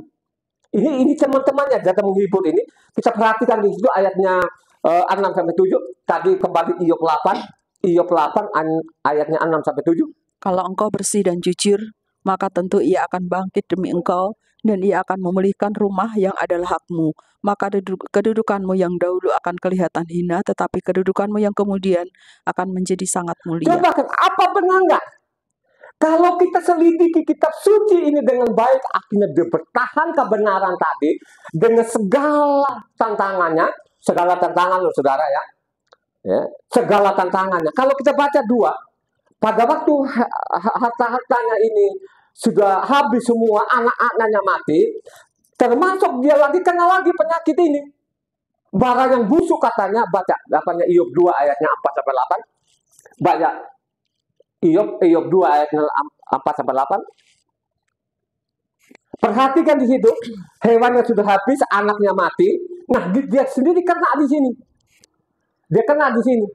Speaker 1: Ini teman-temannya datang menghibur ini. Kita perhatikan di situ ayatnya 6-7. Tadi kembali Iyop 8 ayatnya 6-7.
Speaker 2: Kalau engkau bersih dan jujur, maka tentu ia akan bangkit demi engkau, dan ia akan memulihkan rumah yang adalah hakmu. Maka kedudukanmu yang dahulu akan kelihatan hina, tetapi kedudukanmu yang kemudian akan menjadi sangat mulia.
Speaker 1: Coba kan, apa benar enggak? Kalau kita selidiki kitab suci ini dengan baik, akhirnya dia bertahan kebenaran tadi dengan segala tantangannya, loh saudara ya. Segala tantangannya. Kalau kita baca 2, pada waktu harta-hartanya ini sudah habis semua, anak-anaknya mati, termasuk dia lagi kena lagi penyakit ini. Barang yang busuk katanya, baca Iyop 2 ayatnya 4-8. Baca Iyop 2 ayatnya 4-8. Perhatikan di situ, hewannya sudah habis, anaknya mati. Nah, dia sendiri kena di sini.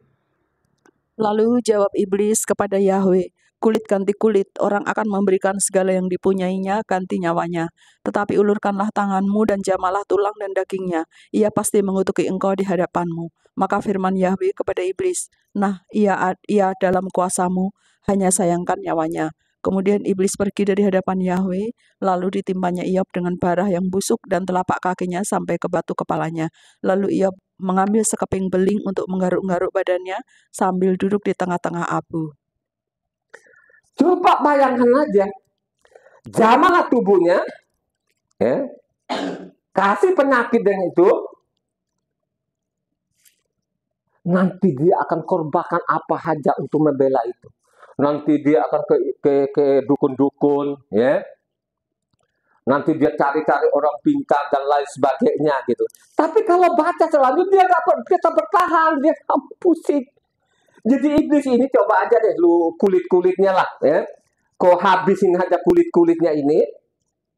Speaker 2: Lalu jawab iblis kepada Yahweh, kulit ganti kulit, orang akan memberikan segala yang dipunyainya ganti nyawanya. Tetapi ulurkanlah tanganmu dan jamalah tulang dan dagingnya. Ia pasti mengutuki engkau di hadapanmu. Maka firman Yahweh kepada iblis, nah, ia dalam kuasamu, hanya sayangkan nyawanya. Kemudian iblis pergi dari hadapan Yahweh, lalu ditimpanya Iyop dengan bara yang busuk dan telapak kakinya sampai ke batu kepalanya. Lalu Iyop mengambil sekeping beling untuk menggaruk-garuk badannya sambil duduk di tengah-tengah abu.
Speaker 1: Coba bayangkan aja, jamaah tubuhnya, kasih penyakit dengan itu, nanti dia akan korbankan apa saja untuk membela itu. Nanti dia akan ke dukun-dukun, ya. Nanti dia cari-cari orang pintar dan lain sebagainya gitu. Tapi kalau baca selanjutnya dia kita bertahan, dia pusing. Jadi iblis ini coba aja deh lu kulit-kulitnya lah, ya. Kau habisin aja kulit-kulitnya ini,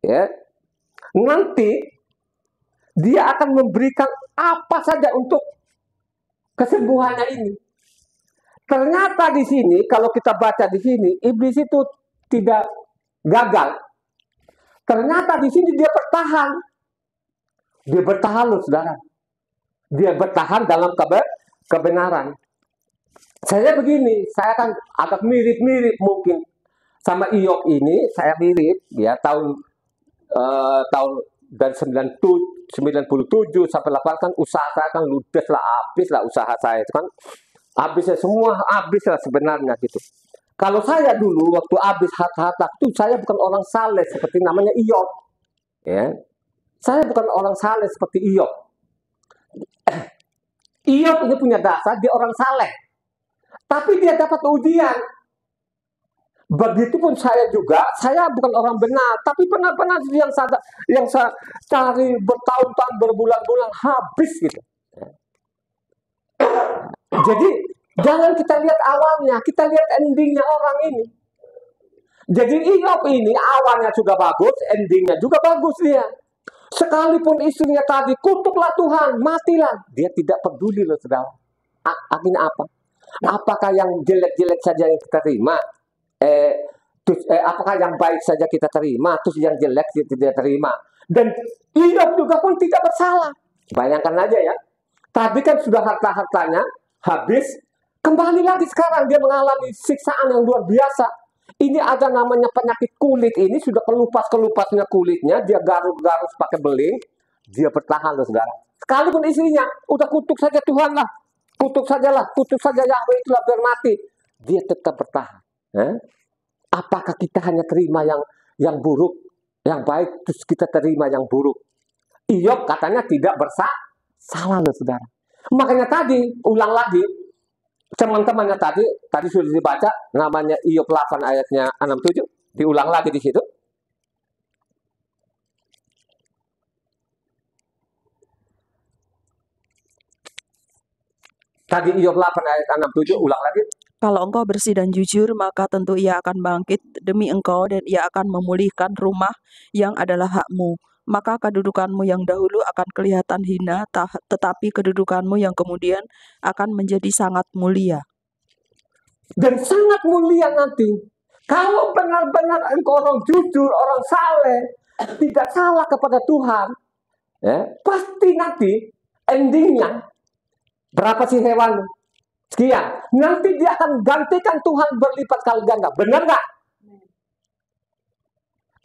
Speaker 1: ya. Nanti dia akan memberikan apa saja untuk kesembuhannya ini. Ternyata di sini, kalau kita baca di sini, iblis itu tidak gagal. Ternyata di sini dia bertahan. Dia bertahan loh, saudara. Dia bertahan dalam kebenaran. Saya begini, saya kan agak mirip-mirip mungkin sama Iyop ini, saya mirip ya tahun dari 97 sampai 8 kan usaha saya kan ludes lah, habis lah usaha saya itu kan. Habisnya semua habis lah sebenarnya gitu. Kalau saya dulu waktu habis harta itu saya bukan orang saleh seperti namanya Iyop. Ya. Saya bukan orang saleh seperti Iyop. Iyop ini punya dasar dia orang saleh. Tapi dia dapat ujian. Begitupun saya juga, saya bukan orang benar, tapi benar-benar yang saya cari bertahun-tahun, berbulan-bulan habis gitu. Jadi jangan kita lihat awalnya, kita lihat endingnya orang ini. Jadi Iyop ini awalnya juga bagus, endingnya juga bagus dia. Sekalipun istrinya tadi kutuklah Tuhan, matilah, dia tidak peduli loh saudara. Artinya apa? Apakah yang jelek-jelek saja yang kita terima? Apakah yang baik saja kita terima? Terus yang jelek kita tidak terima. Dan Iyop juga pun tidak bersalah. Bayangkan aja ya. Tadi kan sudah harta-hartanya habis. Kembali lagi sekarang dia mengalami siksaan yang luar biasa. Ini ada namanya penyakit kulit. Ini sudah kelupas-kelupasnya kulitnya. Dia garus-garus pakai beling. Dia bertahan loh saudara. Sekalipun istrinya udah kutuk saja Tuhan lah. Kutuk sajalah. Kutuk saja Yahweh itulah biar mati. Dia tetap bertahan. Apakah kita hanya terima yang buruk, yang baik, terus kita terima yang buruk? Iyop katanya tidak bersalah loh saudara. Makanya tadi, ulang lagi, teman-temannya tadi sudah dibaca, namanya Iyop 8 ayatnya 67, diulang lagi di situ. Tadi Iyop 8 ayat 67, ulang lagi.
Speaker 2: Kalau engkau bersih dan jujur, maka tentu ia akan bangkit demi engkau dan ia akan memulihkan rumah yang adalah hakmu. Maka kedudukanmu yang dahulu akan kelihatan hina, tetapi kedudukanmu yang kemudian akan menjadi sangat mulia.
Speaker 1: Dan sangat mulia nanti. Kalau benar-benar engkau orang jujur, orang saleh, tidak salah kepada Tuhan, pasti nanti endingnya berapa sih hewan? Sekian. Nanti dia akan gantikan Tuhan berlipat kali ganda. Benar nggak?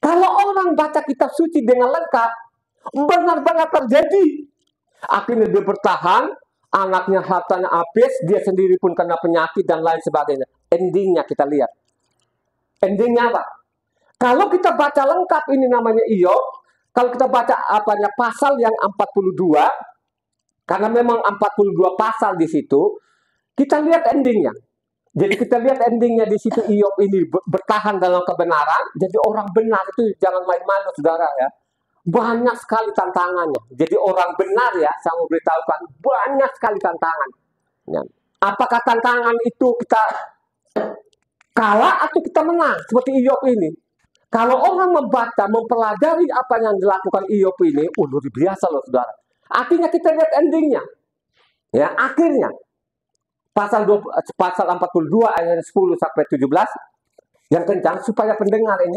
Speaker 1: Kalau orang baca kitab suci dengan lengkap, benar-benar terjadi. Akhirnya dia bertahan, anaknya hartanya habis, dia sendiri pun kena penyakit dan lain sebagainya. Endingnya kita lihat. Endingnya apa? Kalau kita baca lengkap ini namanya Iyop, kalau kita baca pasal yang 42, karena memang 42 pasal di situ, kita lihat endingnya. Jadi kita lihat endingnya di situ Iyop ini bertahan dalam kebenaran. Jadi orang benar itu jangan main-main saudara ya. Banyak sekali tantangannya. Jadi orang benar ya, saya mau beritahukan banyak sekali tantangan. Ya. Apakah tantangan itu kita kalah atau kita menang? Seperti Iyop ini. Kalau orang membaca, mempelajari apa yang dilakukan Iyop ini, luar biasa loh saudara. Artinya kita lihat endingnya. Ya, akhirnya. Pasal 42 ayat 10 sampai 17 yang kencang supaya pendengar ini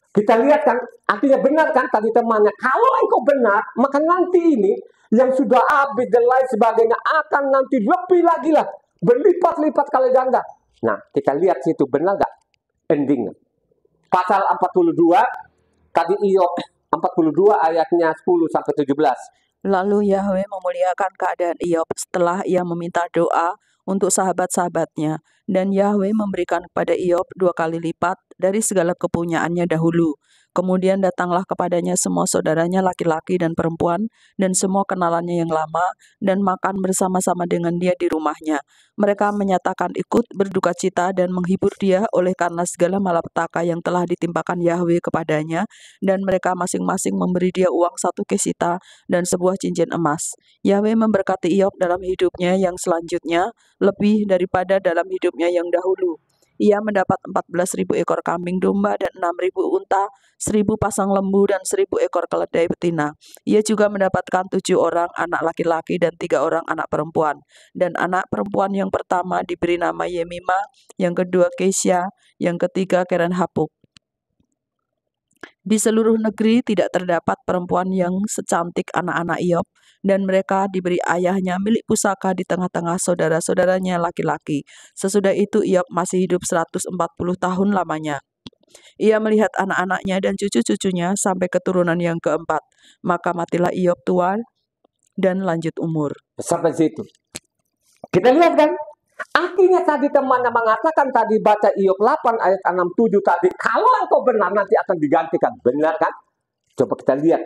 Speaker 1: kita lihat kan, artinya benar kan tadi temannya, kalau engkau benar maka nanti ini yang sudah habis dan lain sebagainya akan nanti lebih lagi lah, berlipat-lipat kali ganda. Nah kita lihat situ benar gak endingnya. Pasal 42 tadi Iyop 42 ayatnya 10 sampai 17.
Speaker 2: Lalu Yahweh memuliakan keadaan Iyop setelah ia meminta doa untuk sahabat-sahabatnya. Dan Yahweh memberikan kepada Iyop 2 kali lipat dari segala kepunyaannya dahulu. Kemudian datanglah kepadanya semua saudaranya laki-laki dan perempuan, dan semua kenalannya yang lama, dan makan bersama-sama dengan dia di rumahnya. Mereka menyatakan ikut berduka cita dan menghibur dia oleh karena segala malapetaka yang telah ditimpakan Yahweh kepadanya, dan mereka masing-masing memberi dia uang 1 kesita dan sebuah cincin emas. Yahweh memberkati Iyop dalam hidupnya yang selanjutnya, lebih daripada dalam hidupnya yang dahulu. Ia mendapat 14.000 ekor kambing domba dan 6.000 unta, 1.000 pasang lembu dan 1.000 ekor keledai betina. Ia juga mendapatkan 7 orang anak laki-laki dan 3 orang anak perempuan. Dan anak perempuan yang pertama diberi nama Yemima, yang kedua Kesya, yang ketiga Keren Hapuk. Di seluruh negeri tidak terdapat perempuan yang secantik anak-anak Iyop, dan mereka diberi ayahnya milik pusaka di tengah-tengah saudara-saudaranya laki-laki. Sesudah itu Iyop masih hidup 140 tahun lamanya. Ia melihat anak-anaknya dan cucu-cucunya sampai keturunan yang keempat. Maka matilah Iyop tua dan lanjut umur.
Speaker 1: Sampai situ. Kita lihat kan? Artinya tadi temannya mengatakan tadi baca Iyop 8 ayat 67 tadi, kalau engkau benar nanti akan digantikan. Benar kan? Coba kita lihat.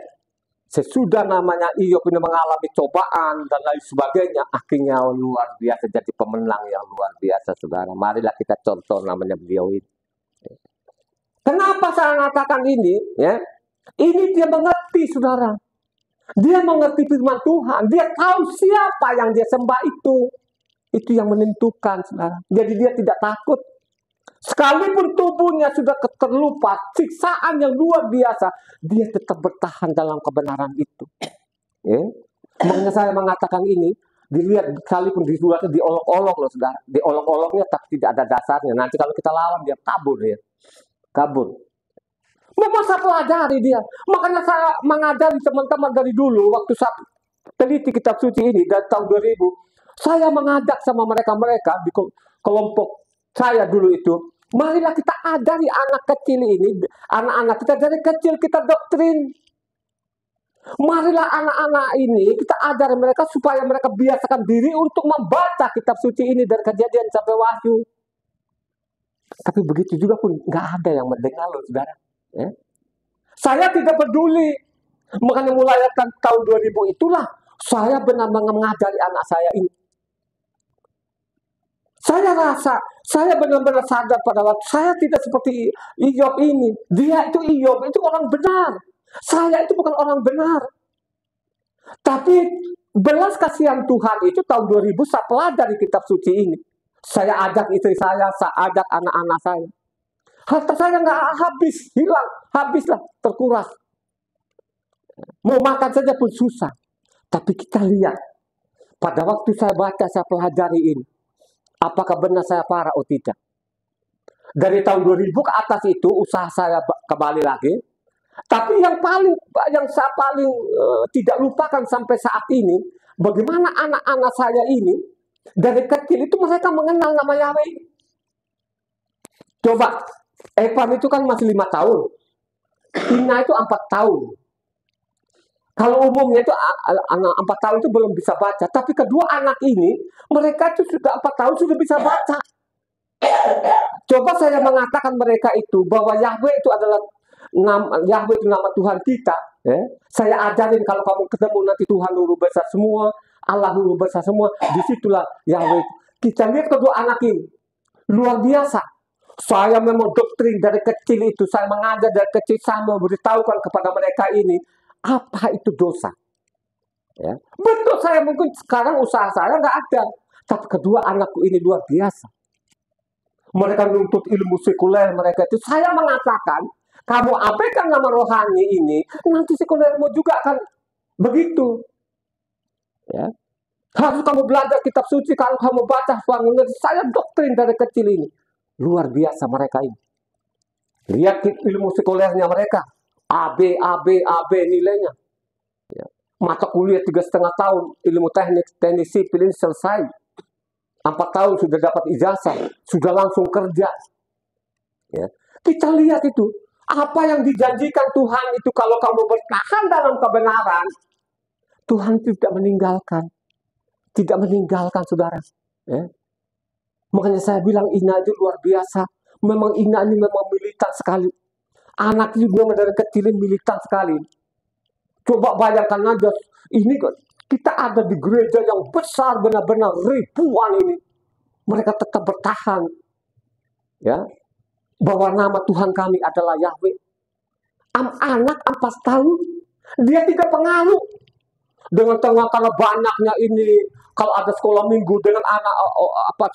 Speaker 1: Sesudah namanya Iyop ini mengalami cobaan dan lain sebagainya, akhirnya luar biasa jadi pemenang yang luar biasa saudara. Marilah kita contoh namanya beliau ini. Kenapa saya mengatakan ini? Ya, ini dia mengerti saudara. Dia mengerti firman Tuhan. Dia tahu siapa yang dia sembah itu. Itu yang menentukan saudara. Jadi dia tidak takut. Sekalipun tubuhnya sudah terlupa, siksaan yang luar biasa, dia tetap bertahan dalam kebenaran itu. Ya. Makanya saya mengatakan ini, dilihat sekalipun di suratnya diolok-olok loh saudara, diolok-oloknya tapi tidak ada dasarnya. Nanti kalau kita lawan dia kabur ya, kabur. Memang saya pelajari dia, makanya saya mengajari teman-teman dari dulu waktu saya teliti kitab suci ini dari tahun 2000, saya mengajak sama mereka-mereka di kelompok saya dulu itu, marilah kita ajari anak kecil ini, anak-anak kita dari kecil kita doktrin. Marilah anak-anak ini kita ajar mereka supaya mereka biasakan diri untuk membaca kitab suci ini dari Kejadian sampai Wahyu. Tapi begitu juga pun nggak ada yang mendengar loh saudara. Ya. Saya tidak peduli. Makanya mulai tahun 2000 itulah saya benar-benar mengajari anak saya ini. Saya rasa, saya benar-benar sadar pada waktu saya tidak seperti Iyop ini. Dia itu Iyop, itu orang benar. Saya itu bukan orang benar. Tapi belas kasihan Tuhan itu tahun 2000 saya pelajari kitab suci ini. Saya ajak istri saya ajak anak-anak saya. Harta saya nggak habis, hilang, habislah, terkuras. Mau makan saja pun susah. Tapi kita lihat, pada waktu saya baca, saya pelajari ini. Apakah benar saya parah atau tidak? Dari tahun 2000 ke atas itu, usaha saya kembali lagi. Tapi yang saya paling tidak lupakan sampai saat ini, bagaimana anak-anak saya ini dari kecil itu mereka mengenal nama Yahweh. Coba, Evan itu kan masih 5 tahun, Ina itu 4 tahun. Kalau umumnya itu anak 4 tahun itu belum bisa baca, tapi kedua anak ini mereka itu sudah 4 tahun sudah bisa baca. Coba saya mengatakan mereka itu bahwa Yahweh itu adalah Yahweh itu nama Tuhan kita. Ya. Saya ajarin kalau kamu ketemu nanti Tuhan huruf besar semua, Allah huruf besar semua, disitulah Yahweh. Kita lihat kedua anak ini luar biasa. Saya memang doktrin dari kecil itu, saya mengajar dari kecil, saya memberitahukan kepada mereka ini apa itu dosa. Ya. Betul, saya mungkin sekarang usaha saya nggak ada, tapi kedua anakku ini luar biasa. Mereka menuntut ilmu sekuler mereka itu. Saya mengatakan, kamu abaikan nama rohani ini, nanti sekulermu juga akan begitu. Ya. Harus kamu belajar kitab suci, kalau kamu baca, saya doktrin dari kecil ini. Luar biasa mereka ini. Lihat ilmu sekulernya mereka. AB nilainya. Ya. Mata kuliah 3,5 tahun, ilmu teknik sipil ini selesai. 4 tahun sudah dapat ijazah, sudah langsung kerja. Ya. Kita lihat itu. Apa yang dijanjikan Tuhan itu kalau kamu bertahan dalam kebenaran, Tuhan tidak meninggalkan. Tidak meninggalkan saudara. Ya. Makanya saya bilang Ina itu luar biasa. Memang Ina ini memang militan sekali. Anak ini memang dari kecil militan sekali. Coba bayangkan aja, ini kita ada di gereja yang besar benar-benar ribuan ini. Mereka tetap bertahan. Ya. Bahwa nama Tuhan kami adalah Yahweh. Anak 4 tahun, dia tidak pengaruh dengan karena banyaknya ini. Kalau ada sekolah minggu dengan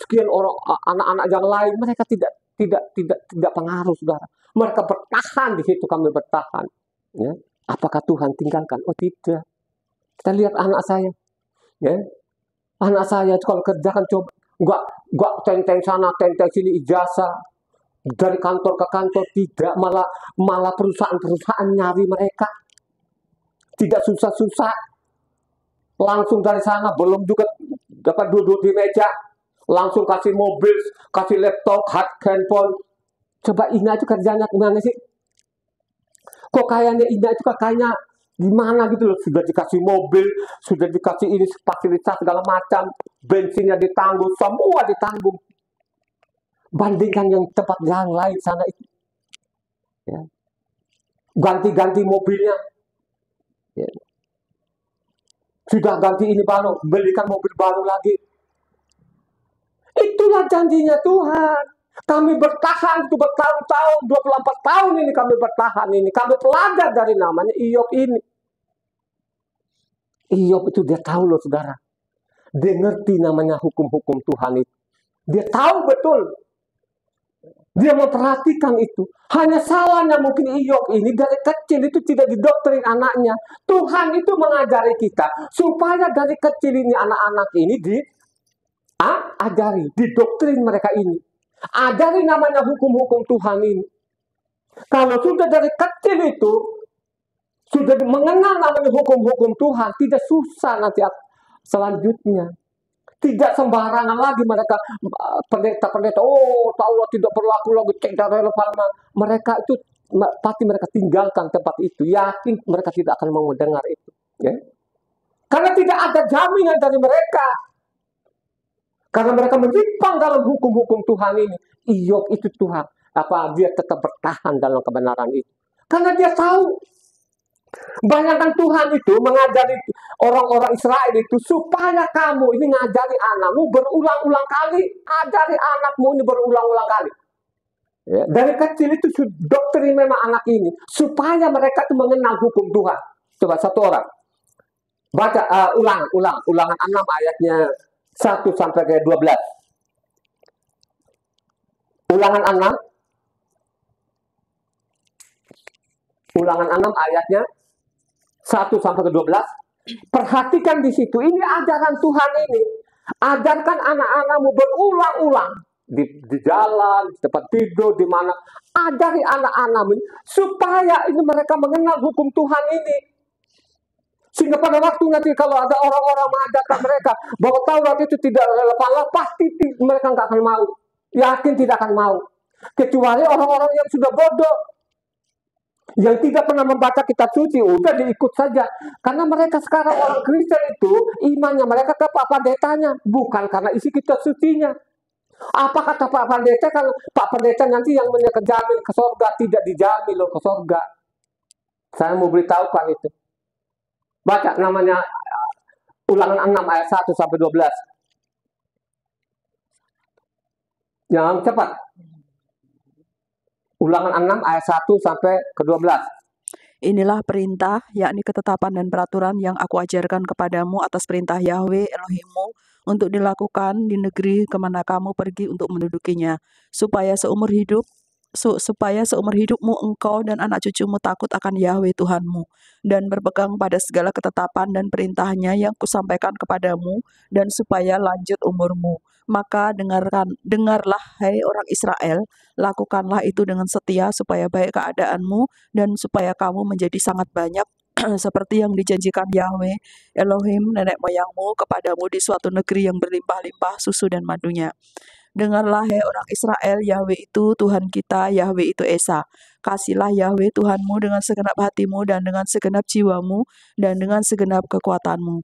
Speaker 1: sekian orang anak-anak yang lain, mereka tidak pengaruh, saudara. Mereka bertahan di situ, kami bertahan. Ya. Apakah Tuhan tinggalkan? Oh tidak. Kita lihat anak saya. Ya. Anak saya itu kalau kerja kan coba nggak tenteng sana, tenteng sini ijazah. Dari kantor ke kantor, tidak, malah perusahaan-perusahaan nyari mereka. Tidak susah-susah. Langsung dari sana, belum juga dapat duduk di meja. Langsung kasih mobil, kasih laptop, handphone. Coba Ina itu kerjanya gimana sih? Kok kayaknya Ina itu kayaknya gimana gitu loh. Sudah dikasih mobil, sudah dikasih ini fasilitas segala macam. Bensinnya ditanggung, semua ditanggung. Bandingkan yang tempat yang lain sana itu. Ya. Ganti-ganti mobilnya. Ya. Sudah ganti ini baru, belikan mobil baru lagi. Itulah janjinya Tuhan. Kami bertahan itu bertahun-tahun, 24 tahun ini kami bertahan ini. Kami pelajar dari namanya Iyop ini. Iyop itu dia tahu loh saudara. Dia ngerti namanya hukum-hukum Tuhan itu. Dia tahu betul. Dia memperhatikan itu. Hanya salahnya mungkin Iyob ini dari kecil itu tidak didoktrin anaknya. Tuhan itu mengajari kita supaya dari kecil ini anak-anak ini diajari, didoktrin mereka ini. Ajari namanya hukum-hukum Tuhan ini. Kalau sudah dari kecil itu sudah mengenal namanya hukum-hukum Tuhan, tidak susah nanti selanjutnya. Tidak sembarangan lagi mereka pendeta-pendeta, oh Taurat tidak berlaku lagi, tidak relevan. Mereka itu pasti mereka tinggalkan tempat itu. Yakin mereka tidak akan mau mendengar itu. Ya? Karena tidak ada jaminan dari mereka. Karena mereka menyimpang dalam hukum-hukum Tuhan ini. Iyob itu Tuhan, dia tetap bertahan dalam kebenaran itu. Karena dia tahu. Bayangkan Tuhan itu mengajari orang-orang Israel itu supaya kamu ini ngajari anakmu berulang-ulang kali. Ajari anakmu ini berulang-ulang kali. Ya, dari kecil itu doktrin memang anak ini. Supaya mereka itu mengenal hukum Tuhan. Coba satu orang. Baca ulangan 6 ayatnya 1 sampai ke 12. Ulangan 6 ayatnya 1 sampai ke 12. Perhatikan di situ. Ini ajaran Tuhan ini. Ajarkan anak-anakmu berulang-ulang. Di jalan, di tempat tidur, di mana. Ajari anak-anakmu supaya ini mereka mengenal hukum Tuhan ini. Sehingga pada waktu nanti kalau ada orang-orang mengajarkan mereka bahwa Taurat itu tidak relevan, pasti mereka nggak akan mau. Yakin tidak akan mau. Kecuali orang-orang yang sudah bodoh. Yang tidak pernah membaca kitab suci, udah diikut saja. Karena mereka sekarang orang Kristen itu, imannya mereka ke Pak Pendetanya, bukan karena isi kitab sucinya. Apa kata Pak Pendeta, kalau Pak Pendeta nanti yang menjamin ke surga, tidak dijamin loh ke surga. Saya mau beritahukan itu. Baca namanya ulangan 6 ayat 1 sampai 12. Yang cepat. Ulangan 6 ayat 1 sampai ke 12.
Speaker 2: Inilah perintah, yakni ketetapan dan peraturan yang aku ajarkan kepadamu atas perintah Yahweh Elohimmu untuk dilakukan di negeri kemana kamu pergi untuk mendudukinya, supaya seumur hidupmu engkau dan anak cucumu takut akan Yahweh Tuhanmu, dan berpegang pada segala ketetapan dan perintahnya yang kusampaikan kepadamu, dan supaya lanjut umurmu. Maka dengarlah, hai orang Israel, lakukanlah itu dengan setia supaya baik keadaanmu dan supaya kamu menjadi sangat banyak seperti yang dijanjikan Yahweh Elohim nenek moyangmu kepadamu di suatu negeri yang berlimpah-limpah susu dan madunya. Dengarlah, hai orang Israel, Yahweh itu Tuhan kita, Yahweh itu Esa. Kasihlah Yahweh Tuhanmu dengan segenap hatimu dan dengan segenap jiwamu dan dengan segenap kekuatanmu.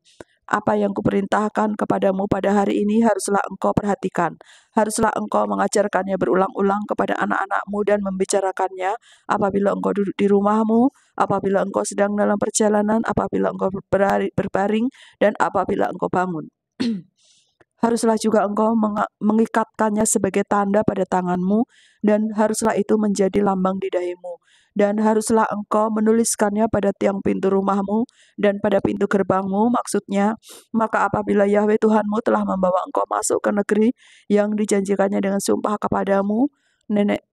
Speaker 2: Apa yang kuperintahkan kepadamu pada hari ini haruslah engkau perhatikan. Haruslah engkau mengajarkannya berulang-ulang kepada anak-anakmu dan membicarakannya apabila engkau duduk di rumahmu, apabila engkau sedang dalam perjalanan, apabila engkau berbaring, dan apabila engkau bangun. Haruslah juga engkau mengikatkannya sebagai tanda pada tanganmu, dan haruslah itu menjadi lambang di dahimu. Dan haruslah engkau menuliskannya pada tiang pintu rumahmu dan pada pintu gerbangmu, maksudnya, maka apabila Yahweh Tuhanmu telah membawa engkau masuk ke negeri yang dijanjikannya dengan sumpah kepada nenek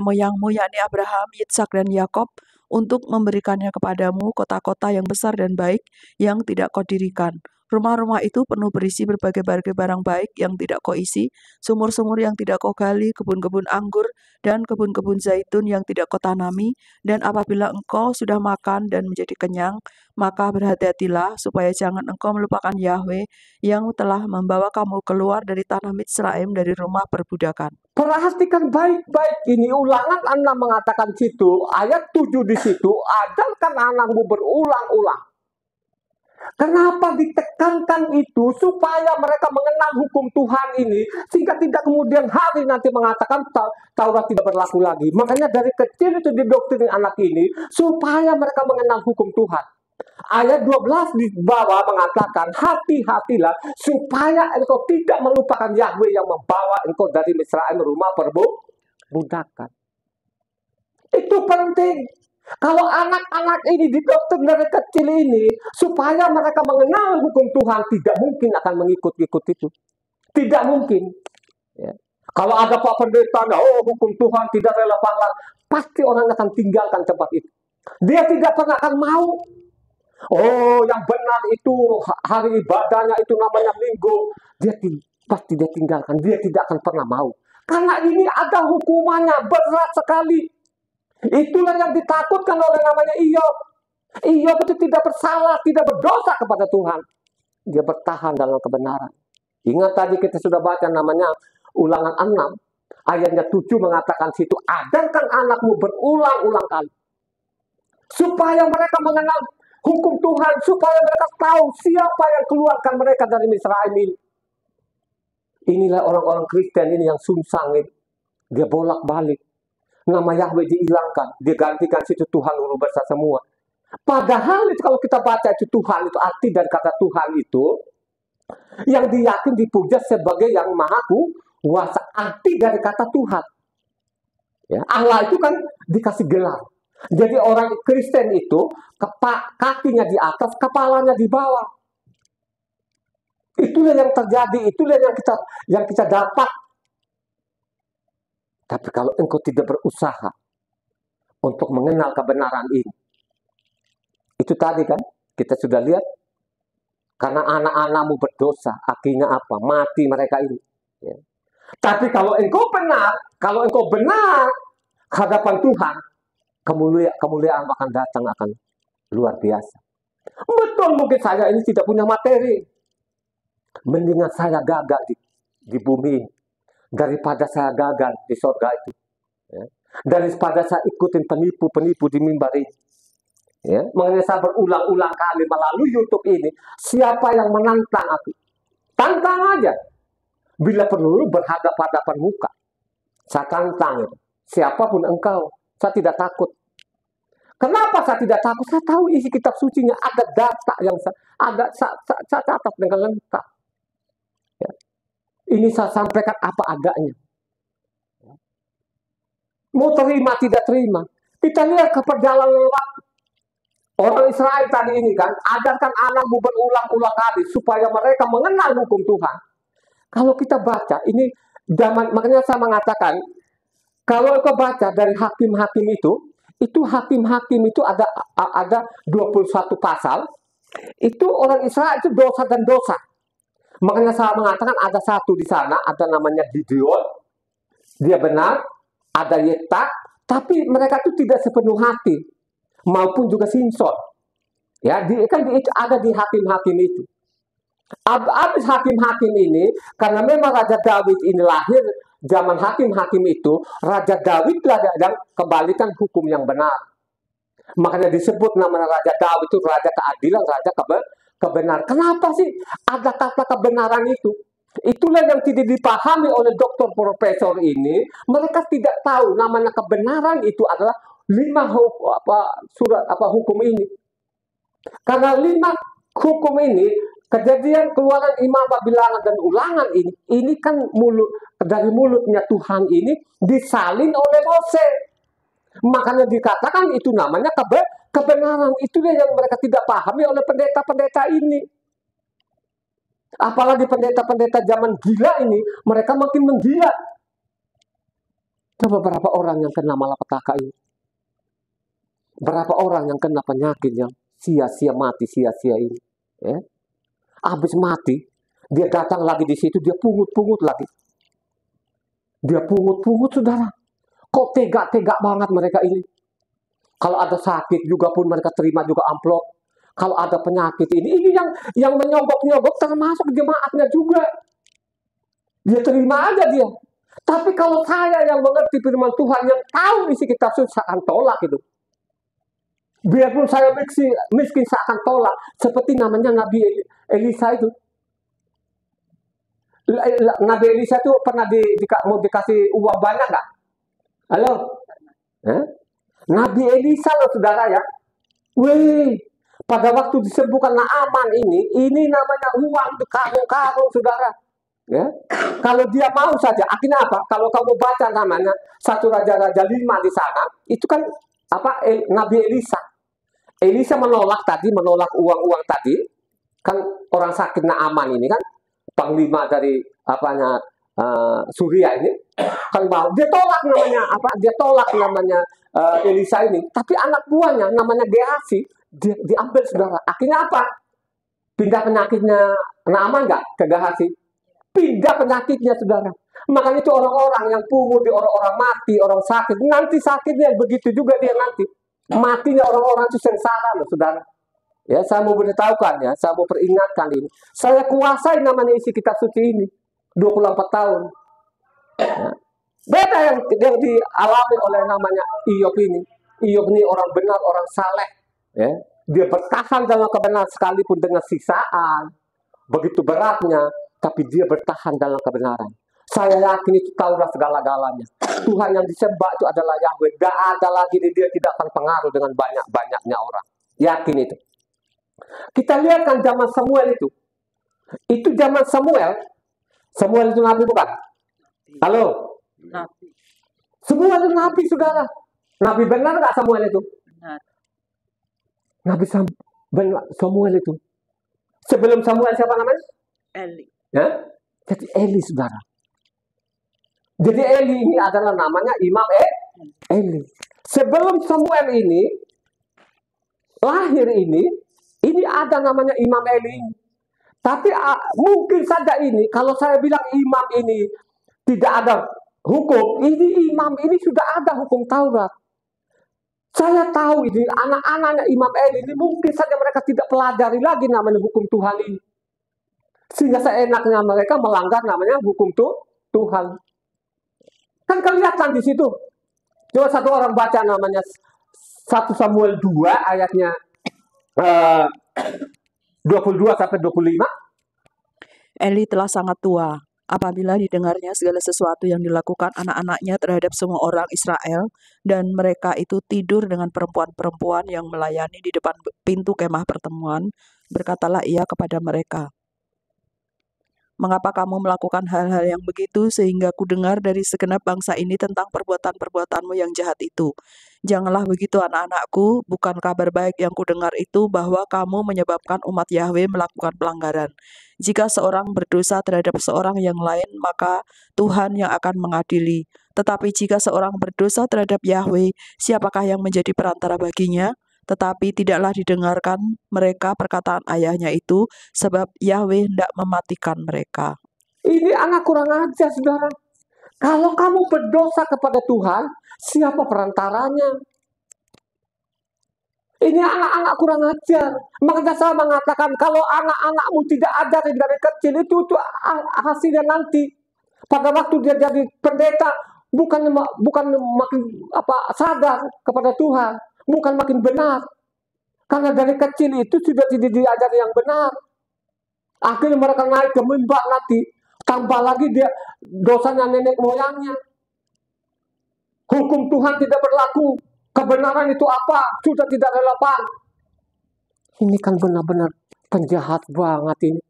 Speaker 2: moyangmu, yakni Abraham, Yitzhak, dan Yakob, untuk memberikannya kepadamu kota-kota yang besar dan baik yang tidak kau dirikan. Rumah-rumah itu penuh berisi berbagai-bagai barang baik yang tidak kau isi, sumur-sumur yang tidak kau gali, kebun-kebun anggur, dan kebun-kebun zaitun yang tidak kau tanami. Dan apabila engkau sudah makan dan menjadi kenyang, maka berhati-hatilah supaya jangan engkau melupakan Yahweh yang telah membawa kamu keluar dari tanah Mitsraim, dari rumah perbudakan.
Speaker 1: Perhatikan baik-baik ini. Ulangan 6 mengatakan situ, ayat 7 di situ, ajarkan anakmu berulang-ulang. Kenapa ditekankan itu? Supaya mereka mengenal hukum Tuhan ini, sehingga tidak kemudian hari nanti mengatakan Taurat tidak berlaku lagi. Makanya dari kecil itu didoktrin anak ini, supaya mereka mengenal hukum Tuhan. Ayat 12 di bawah mengatakan, hati-hatilah supaya engkau tidak melupakan Yahweh yang membawa engkau dari Mitsraim, rumah perbudakan. Itu penting. Kalau anak-anak ini didoktrin dari kecil ini, supaya mereka mengenal hukum Tuhan, tidak mungkin akan mengikut-ikut itu. Tidak mungkin. Ya. Kalau ada Pak Pendeta, oh hukum Tuhan tidak relevan lagi, pasti orang akan tinggalkan tempat itu. Dia tidak pernah akan mau. Oh, yang benar itu hari ibadahnya itu namanya minggu. Pasti dia tinggalkan. Dia tidak akan pernah mau. Karena ini ada hukumannya berat sekali. Itulah yang ditakutkan oleh namanya Iyop. Iyop itu tidak bersalah, tidak berdosa kepada Tuhan. Dia bertahan dalam kebenaran. Ingat tadi kita sudah baca namanya Ulangan 6. Ayatnya 7 mengatakan situ, ajarkan anakmu berulang-ulang kali. Supaya mereka mengenal hukum Tuhan. Supaya mereka tahu siapa yang keluarkan mereka dari Misraim ini. Inilah orang-orang Kristen ini yang sungsang ini. Dia bolak-balik. Nama Yahweh dihilangkan. Dia gantikan situ Tuhan Guru Besar semua. Padahal itu kalau kita baca itu Tuhan, itu arti dari kata Tuhan itu, yang diyakin dipuja sebagai yang maha kuasa. Arti dari kata Tuhan. Ya, Allah itu kan dikasih gelar. Jadi orang Kristen itu, kakinya di atas, kepalanya di bawah. Itulah yang terjadi, itulah yang kita dapat. Tapi kalau engkau tidak berusaha untuk mengenal kebenaran ini, itu tadi kan kita sudah lihat, karena anak-anakmu berdosa, akhirnya apa? Mati mereka ini. Ya. Tapi kalau engkau benar hadapan Tuhan, kemuliaan akan datang, akan luar biasa. Betul, mungkin saya ini tidak punya materi. Mendingan saya gagal di bumi daripada saya gagal di surga itu. Ya. Daripada saya ikutin penipu-penipu di mimbar ini. Ya. Makanya saya berulang-ulang kali melalui YouTube ini, siapa yang menantang aku? Tantang aja. Bila perlu berhadapan-hadapan muka. Saya tantang itu. Siapapun engkau, saya tidak takut. Kenapa saya tidak takut? Saya tahu isi kitab sucinya ada data yang saya catat dengan lengkap. Ya. Ini saya sampaikan apa adanya. Mau terima tidak terima. Kita lihat ke perjalanan waktu. Orang Israel tadi ini kan, ajarkan anakmu berulang-ulang kali supaya mereka mengenal hukum Tuhan. Kalau kita baca ini makanya saya mengatakan, kalau kau baca dari hakim-hakim itu hakim-hakim itu ada 21 pasal. Itu orang Israel itu dosa dan dosa. Makanya saya mengatakan ada satu di sana, ada namanya Gideon. Dia benar, ada Yefta, tapi mereka itu tidak sepenuh hati. Maupun juga Simson. Ya, ada di hakim-hakim itu. Habis hakim-hakim ini, karena memang Raja Daud ini lahir zaman hakim-hakim itu, Raja Daud lah yang kembalikan hukum yang benar. Makanya disebut namanya Raja Daud itu Raja Keadilan, Raja Kebenaran. Kenapa sih ada kata kebenaran itu? Itulah yang tidak dipahami oleh doktor profesor ini. Mereka tidak tahu namanya kebenaran itu adalah 5 hukum ini. Karena 5 hukum ini, Kejadian, Keluaran, Imamat, Bilangan, dan Ulangan ini kan dari mulutnya Tuhan ini disalin oleh Mose. Makanya dikatakan itu namanya kebenaran. Itulah yang mereka tidak pahami oleh pendeta-pendeta ini. Apalagi pendeta-pendeta zaman gila ini, mereka makin menggila. Coba berapa orang yang kena malapetaka ini? Berapa orang yang kena penyakit yang sia-sia mati, sia-sia ini? Ya? Habis mati, dia datang lagi di situ, dia pungut-pungut lagi. Dia pungut-pungut, saudara. Kok tega-tega banget mereka ini? Kalau ada sakit juga pun mereka terima juga amplop. Kalau ada penyakit ini yang menyogok-nyogok termasuk jemaatnya juga. Dia terima aja dia. Tapi kalau saya yang mengerti firman Tuhan, yang tahu isi kitab suci, saya akan tolak itu. Biarpun saya miskin, saya akan tolak. Seperti namanya Nabi Elisa itu. Nabi Elisa itu pernah mau dikasih uang banyak nggak? Halo? Nabi Elisa loh saudara ya. Wih, pada waktu disembuhkan Naaman ini namanya uang di karung-karung saudara. Ya. Kalau dia mau saja, akhirnya apa? Kalau kamu baca namanya 1 Raja-Raja 5 di sana, itu kan Nabi Elisa. Elisa menolak uang-uang tadi. Kan orang sakit Naaman ini kan panglima dari Surya ini, kalau dia tolak namanya apa? Dia tolak namanya Elisa ini. Tapi anak buahnya namanya Gehazi, dia diambil saudara. Akhirnya apa? Pindah penyakitnya Naaman nggak ke Gehazi? Pindah penyakitnya saudara. Makanya itu orang-orang yang pungut, orang-orang mati, orang sakit. Nanti sakitnya begitu juga dia nanti. Matinya orang-orang itu sengsara loh saudara. Ya, saya mau beritahukan ya, saya mau peringatkan ini. Saya kuasai namanya isi kitab suci ini. 24 tahun. Ya. Beda yang dialami oleh namanya Iyop ini. Iyop ini orang benar, orang saleh. Ya. Dia bertahan dalam kebenaran sekalipun dengan siksaan. Begitu beratnya, tapi dia bertahan dalam kebenaran. Saya yakin itu tahulah segala-galanya. Tuhan yang disembah itu adalah Yahweh. Tidak ada lagi, dia tidak akan pengaruh dengan banyak-banyaknya orang. Yakin itu. Kita lihat kan zaman Samuel itu. Itu zaman Samuel. Samuel itu nabi bukan? Halo?
Speaker 2: Nabi.
Speaker 1: Samuel itu nabi saudara. Nabi benar nggak Samuel itu?
Speaker 2: Benar.
Speaker 1: Nabi Samuel itu. Sebelum Samuel siapa namanya?
Speaker 2: Eli.
Speaker 1: Ya? Jadi Eli saudara. Jadi Eli ini adalah namanya Imam Eli. Sebelum Samuel ini lahir ini ada namanya Imam Eli. Tapi mungkin saja ini, kalau saya bilang imam ini tidak ada hukum, ini imam ini sudah ada hukum Taurat. Saya tahu ini anak-anaknya Imam Eli ini mungkin saja mereka tidak pelajari lagi namanya hukum Tuhan ini. Sehingga seenaknya mereka melanggar namanya hukum Tuhan. Kan kelihatan di situ. Coba satu orang baca namanya 1 Samuel 2 ayatnya 22 sampai 25.
Speaker 2: Eli telah sangat tua apabila didengarnya segala sesuatu yang dilakukan anak-anaknya terhadap semua orang Israel, dan mereka itu tidur dengan perempuan-perempuan yang melayani di depan pintu kemah pertemuan. Berkatalah ia kepada mereka, "Mengapa kamu melakukan hal-hal yang begitu sehingga ku dengar dari segenap bangsa ini tentang perbuatan-perbuatanmu yang jahat itu? Janganlah begitu anak-anakku, bukan kabar baik yang ku dengar itu bahwa kamu menyebabkan umat Yahweh melakukan pelanggaran. Jika seorang berdosa terhadap seorang yang lain, maka Tuhan yang akan mengadili. Tetapi jika seorang berdosa terhadap Yahweh, siapakah yang menjadi perantara baginya?" Tetapi tidaklah didengarkan mereka perkataan ayahnya itu, sebab Yahweh hendak mematikan mereka.
Speaker 1: Ini anak kurang ajar, saudara. Kalau kamu berdosa kepada Tuhan, siapa perantaranya? Ini anak-anak kurang ajar. Makanya saya mengatakan, kalau anak-anakmu tidak ajar dari kecil, itu hasilnya nanti. Pada waktu dia jadi pendeta, bukan makin sadar kepada Tuhan. Bukan makin benar. Karena dari kecil itu sudah tidak diajari yang benar. Akhirnya mereka naik ke mimbar nanti. Tambah lagi dia dosanya nenek moyangnya. Hukum Tuhan tidak berlaku. Kebenaran itu apa? Sudah tidak relevan. Ini kan benar-benar penjahat banget ini.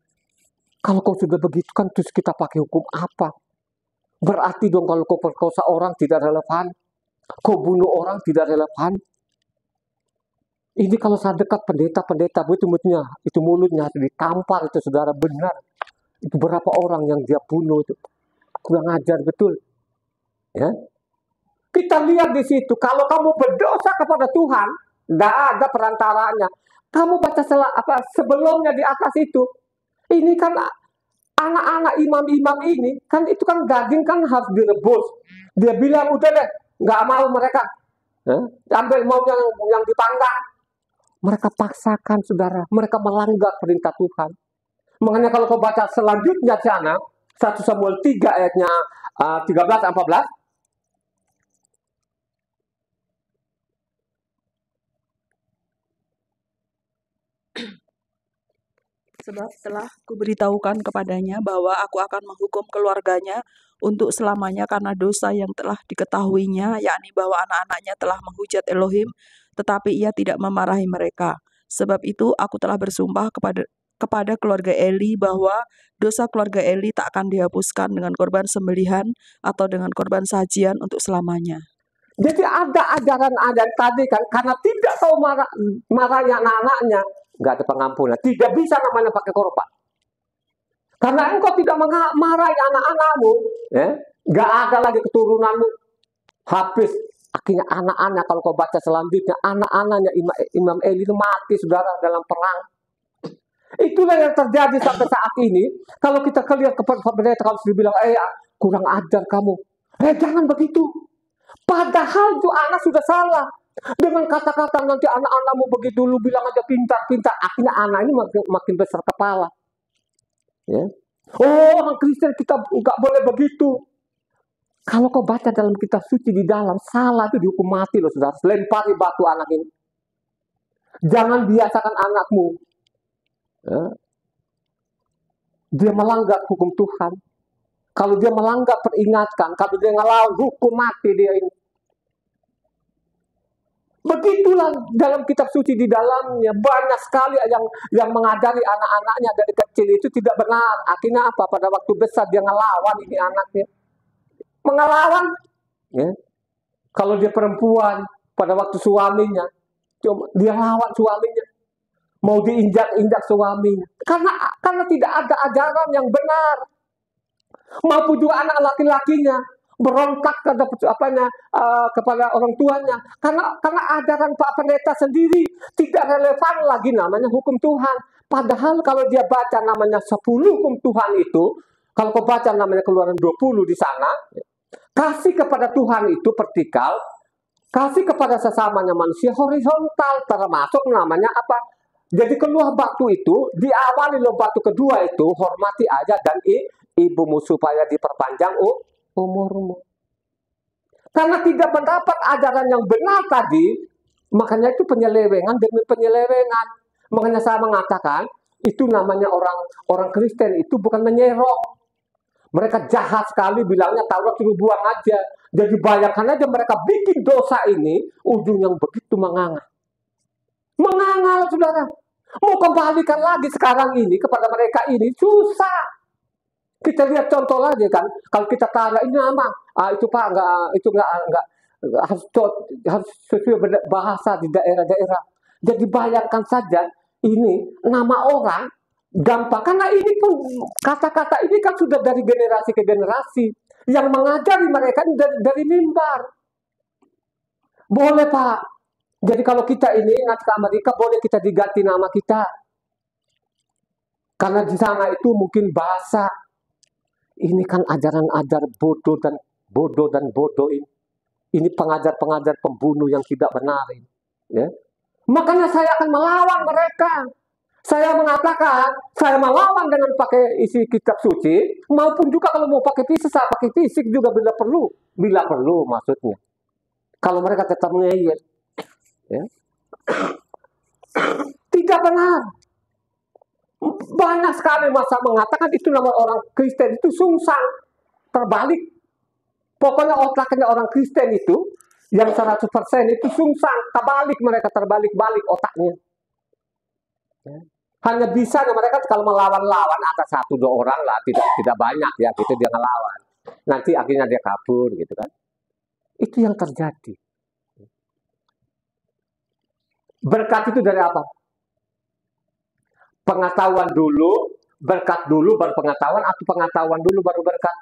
Speaker 1: Kalau kau sudah begitu kan, terus kita pakai hukum apa? Berarti dong kalau kau perkosa orang tidak relevan. Kau bunuh orang tidak relevan. Ini kalau saya dekat pendeta-pendeta itu mulutnya ditampar itu saudara, benar. Itu berapa orang yang dia bunuh itu. Kurang ajar betul. Ya. Kita lihat di situ, kalau kamu berdosa kepada Tuhan, tidak ada perantaranya. Kamu baca sebelumnya di atas itu. Ini kan anak-anak imam-imam ini, kan itu kan daging kan harus direbus. Dia bilang udah deh, nggak mau mereka. Ambil mau yang dipanggang. Mereka paksakan saudara, mereka melanggar perintah Tuhan. Makanya kalau kau baca selanjutnya sana, 1 Samuel 3 ayatnya 13-14.
Speaker 2: Sebab telah kuberitahukan kepadanya bahwa aku akan menghukum keluarganya untuk selamanya karena dosa yang telah diketahuinya, yakni bahwa anak-anaknya telah menghujat Elohim, tetapi ia tidak memarahi mereka. Sebab itu aku telah bersumpah kepada keluarga Eli bahwa dosa keluarga Eli tak akan dihapuskan dengan korban sembelihan atau dengan korban sajian untuk selamanya.
Speaker 1: Jadi ada ajaran-ajaran tadi kan, karena tidak tahu marahnya anak-anaknya, nggak ada pengampunan. Tidak bisa namanya pakai korban. Karena engkau tidak marahi anak-anakmu, ya, nggak ada lagi keturunanmu. Habis, akhirnya anak-anak, kalau kau baca selanjutnya, anak-anaknya Imam Eli itu mati, saudara, dalam perang. Itulah yang terjadi sampai saat ini. Kalau kita lihat kepada pendeta, kalau dibilang, kurang ajar kamu. Jangan begitu. Padahal itu anak sudah salah. Dengan kata-kata nanti anak-anakmu begitu, lu bilang aja pintar-pintar. Akhirnya anak ini makin besar kepala. Ya. Orang Kristen kita nggak boleh begitu. Kalau kau baca dalam kitab suci di dalam, salah itu dihukum mati loh saudara. Lempari batu anak ini. Jangan biasakan anakmu. Ya. Dia melanggar hukum Tuhan. Kalau dia melanggar peringatkan, kalau dia ngelawan hukum mati dia ini. Begitulah dalam kitab suci di dalamnya banyak sekali yang mengajari anak-anaknya dari kecil itu tidak benar. Akhirnya apa? Pada waktu besar dia ngelawan ini anaknya. Mengelawan. Ya. Kalau dia perempuan, pada waktu suaminya, dia lawan suaminya. Mau diinjak-injak suaminya. Karena tidak ada ajaran yang benar. Maupun juga anak laki-lakinya berontak kepada orang tuanya karena ajaran Pak Pendeta sendiri tidak relevan lagi namanya hukum Tuhan. Padahal kalau dia baca namanya 10 hukum Tuhan itu, kalau kau baca namanya Keluaran 20 di sana, kasih kepada Tuhan itu vertikal, kasih kepada sesamanya manusia horizontal, termasuk namanya apa? Jadi kedua batu itu diawali oleh batu kedua itu, hormati ayah dan ibumu supaya diperpanjang umurmu. Karena tidak mendapat ajaran yang benar tadi, makanya itu penyelewengan demi penyelewengan. Makanya saya mengatakan, itu namanya orang Kristen itu bukan menyerok. Mereka jahat sekali bilangnya Taurat suruh buang aja. Jadi bayangkan aja mereka bikin dosa ini, ujung yang begitu menganga. Menganga, saudara. Mau kembalikan lagi sekarang ini kepada mereka ini, susah. Kita lihat contoh lagi kan, kalau kita tanya ini nama, itu Pak enggak harus sesuai bahasa di daerah-daerah. Jadi bayangkan saja ini nama orang gampang karena ini pun kata-kata ini kan sudah dari generasi ke generasi yang mengajari mereka dari mimbar. Boleh Pak. Jadi kalau kita ini ingat ke Amerika boleh kita diganti nama kita. Karena di sana itu mungkin bahasa. Ini kan ajaran-ajar bodoh dan bodoh ini. Ini pengajar-pengajar pembunuh yang tidak benar ini. Ya. Makanya saya akan melawan mereka. Saya mengatakan, saya melawan dengan pakai isi kitab suci, maupun juga kalau mau pakai fisik, saya pakai fisik juga bila perlu maksudnya. Kalau mereka tetap ngeyel. Ya. Tidak benar. Banyak sekali masa mengatakan itu nama orang Kristen itu sungsang, terbalik. Pokoknya otaknya orang Kristen itu yang 100% itu sungsang, terbalik mereka terbalik-balik otaknya. Ya. Hanya bisa mereka kalau melawan-lawan ada 1-2 orang lah, tidak banyak ya, gitu dia ngelawan. Nanti akhirnya dia kabur gitu kan. Itu yang terjadi. Berkat itu dari apa? Pengetahuan dulu, berkat dulu baru pengetahuan, atau pengetahuan dulu baru berkat?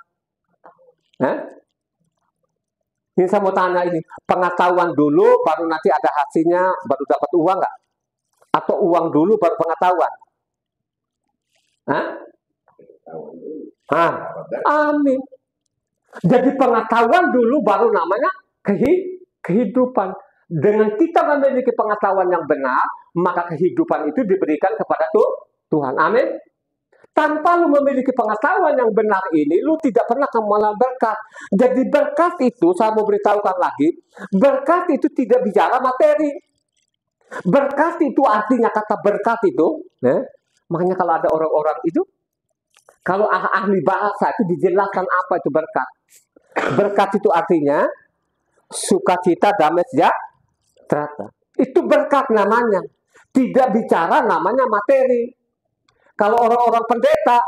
Speaker 1: Ini saya mau tanya ini, pengetahuan dulu baru nanti ada hasilnya, baru dapat uang nggak? Atau uang dulu baru pengetahuan? Amin. Jadi pengetahuan dulu baru namanya kehidupan. Dengan kita memiliki pengetahuan yang benar, maka kehidupan itu diberikan kepada Tuhan. Amin. Tanpa lu memiliki pengetahuan yang benar ini, lu tidak pernah kemalan berkat. Jadi berkat itu, saya mau beritahukan lagi, berkat itu tidak bicara materi. Berkat itu artinya kata berkat itu, makanya kalau ada orang-orang itu, kalau ahli bahasa itu dijelaskan apa itu berkat. Berkat itu artinya sukacita, damai, sejahtera. Itu berkat namanya. Tidak bicara namanya materi. Kalau orang-orang pendeta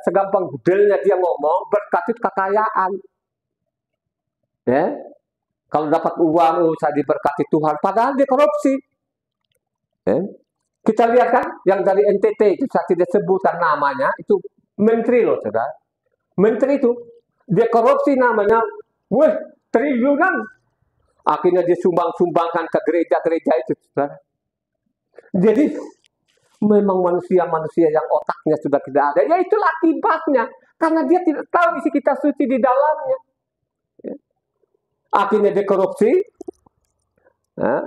Speaker 1: segampang gudelnya dia ngomong berkat itu kekayaan. Ya. Kalau dapat uang saya diberkati Tuhan, padahal dia korupsi. Ya. Kita lihat kan, yang dari NTT itu saya tidak sebutkan namanya, itu menteri loh, saudara. Menteri itu, dia korupsi namanya, wah, triliunan. Akhirnya dia sumbang-sumbangkan ke gereja-gereja itu, saudara. Jadi, memang manusia-manusia yang otaknya sudah tidak ada. Ya itulah akibatnya. Karena dia tidak tahu isi kitab suci di dalamnya. Akhirnya dia korupsi.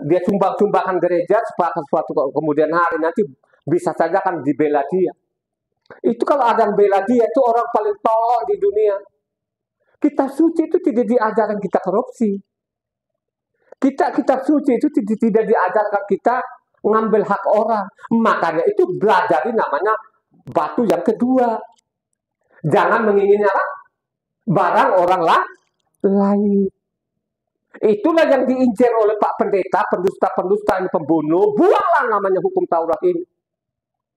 Speaker 1: Dia sumbang-sumbangkan gereja. Suatu kemudian hari nanti bisa saja kan dibela dia. Itu kalau ada yang bela dia, itu orang paling tolol di dunia. Kitab suci itu tidak diajarkan kita korupsi. Kitab suci itu tidak diajarkan kita ngambil hak orang. Makanya itu belajar namanya batu yang kedua. Jangan menginginkan barang orang lain. Itulah yang diincar oleh Pak Pendeta, pendusta-pendusta ini pembunuh. Buanglah namanya hukum Taurat ini.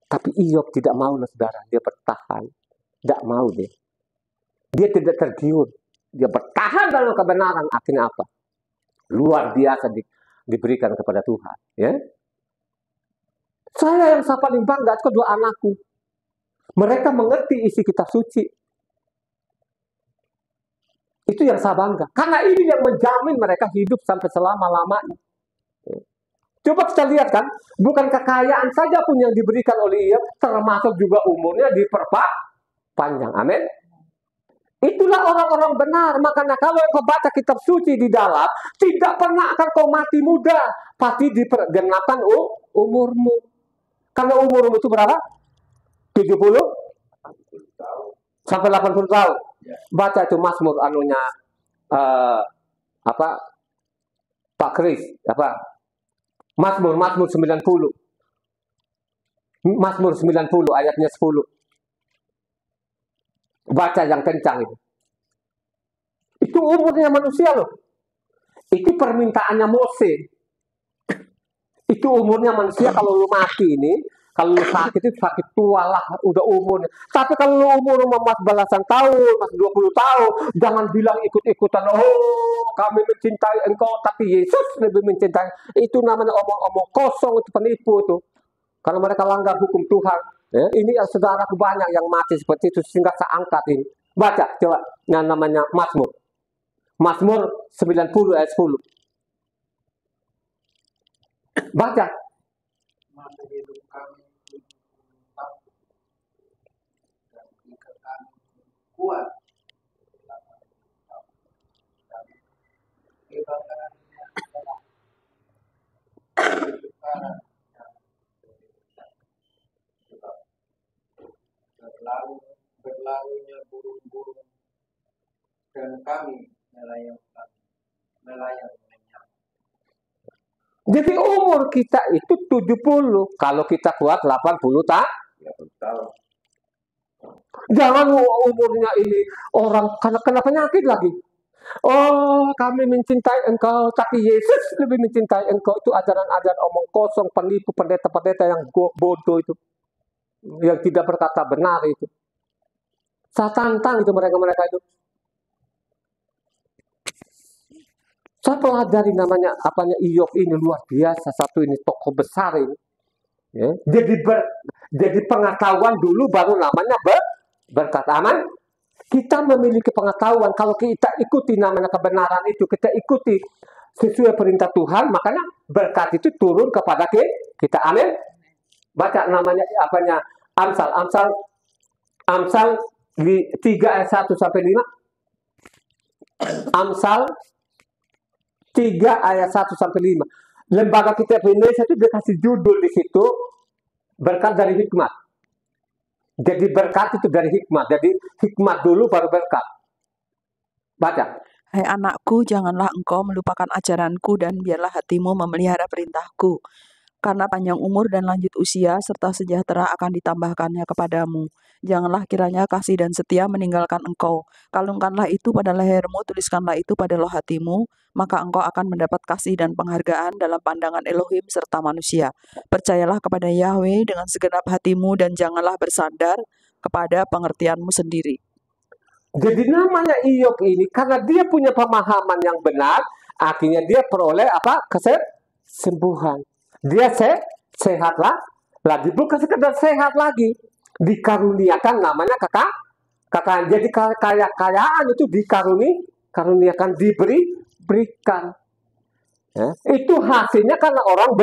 Speaker 1: Tapi Iyop tidak mau, saudara. Dia bertahan. Tidak mau dia. Dia tidak tergiur. Dia bertahan dalam kebenaran. Akhirnya apa? Luar biasa diberikan kepada Tuhan. Ya. Saya yang paling bangga itu kedua anakku. Mereka mengerti isi kitab suci. Itu yang saya bangga. Karena ini yang menjamin mereka hidup sampai selama-lamanya. Coba kita lihat kan, bukan kekayaan saja pun yang diberikan oleh Iyop, termasuk juga umurnya diperpanjang. Amin. Itulah orang-orang benar. Makanya kalau kau baca kitab suci di dalam, tidak pernah akan kau mati muda. Pasti dipergenapkan umurmu. Karena umurmu itu berapa? 70 sampai 80 tahun. Baca itu Mazmur anunya Pak Kris, Mazmur 90. Mazmur 90 ayatnya 10. Baca yang kencang itu. Itu umurnya manusia loh. Itu permintaannya Mose. Itu umurnya manusia. Kalau lu mati ini, kalau lu sakit itu sakit tua lah, udah umurnya. Tapi kalau lu umur mas belasan tahun, mas 20 tahun, jangan bilang ikut-ikutan, oh kami mencintai engkau, tapi Yesus lebih mencintai. Itu namanya omong-omong kosong, itu penipu itu. Karena mereka langgar hukum Tuhan. Ya, ini saudaraku banyak yang mati seperti itu, sehingga saya angkat ini. Baca, coba, yang namanya Mazmur. Mazmur 90 ayat 10. Baca.
Speaker 3: Kuat. Berlalunya burung-burung dan kami melayang.
Speaker 1: Jadi umur kita itu 70. Kalau kita kuat 80 tahun. Jangan umurnya ini orang karena kena penyakit lagi. Oh, kami mencintai engkau, tapi Yesus lebih mencintai engkau. Itu ajaran-ajaran omong kosong, penipu, pendeta-pendeta yang bodoh itu. Yang tidak berkata benar itu. Saya tantang itu mereka-mereka itu. Saya pelajari namanya Iyop ini luar biasa. Satu ini tokoh besar ini. Ya. Jadi pengetahuan dulu baru namanya berkat. Aman. Kita memiliki pengetahuan. Kalau kita ikuti namanya kebenaran itu, kita ikuti sesuai perintah Tuhan, makanya berkat itu turun kepada kita. Amin. Baca namanya Amsal 3 ayat 1 sampai 5. Amsal 3 ayat 1 sampai 5. Lembaga Kitab Indonesia itu dia kasih judul di situ berkat dari hikmat. Jadi berkat itu dari hikmat. Jadi hikmat dulu baru berkat. Baca.
Speaker 2: Hai anakku, janganlah engkau melupakan ajaranku dan biarlah hatimu memelihara perintahku. Karena panjang umur dan lanjut usia serta sejahtera akan ditambahkannya kepadamu. Janganlah kiranya kasih dan setia meninggalkan engkau. Kalungkanlah itu pada lehermu, tuliskanlah itu pada loh hatimu, maka engkau akan mendapat kasih dan penghargaan dalam pandangan Elohim serta manusia. Percayalah kepada Yahweh dengan segenap hatimu dan janganlah bersandar kepada pengertianmu sendiri.
Speaker 1: Jadi namanya Iyop ini karena dia punya pemahaman yang benar, akhirnya dia peroleh kesembuhan. Dia sehatlah Lagi bukan sekedar sehat lagi, dikaruniakan namanya kekayaan. Jadi kekayaan itu dikaruniakan, diberikan. Ya. Itu hasilnya karena orang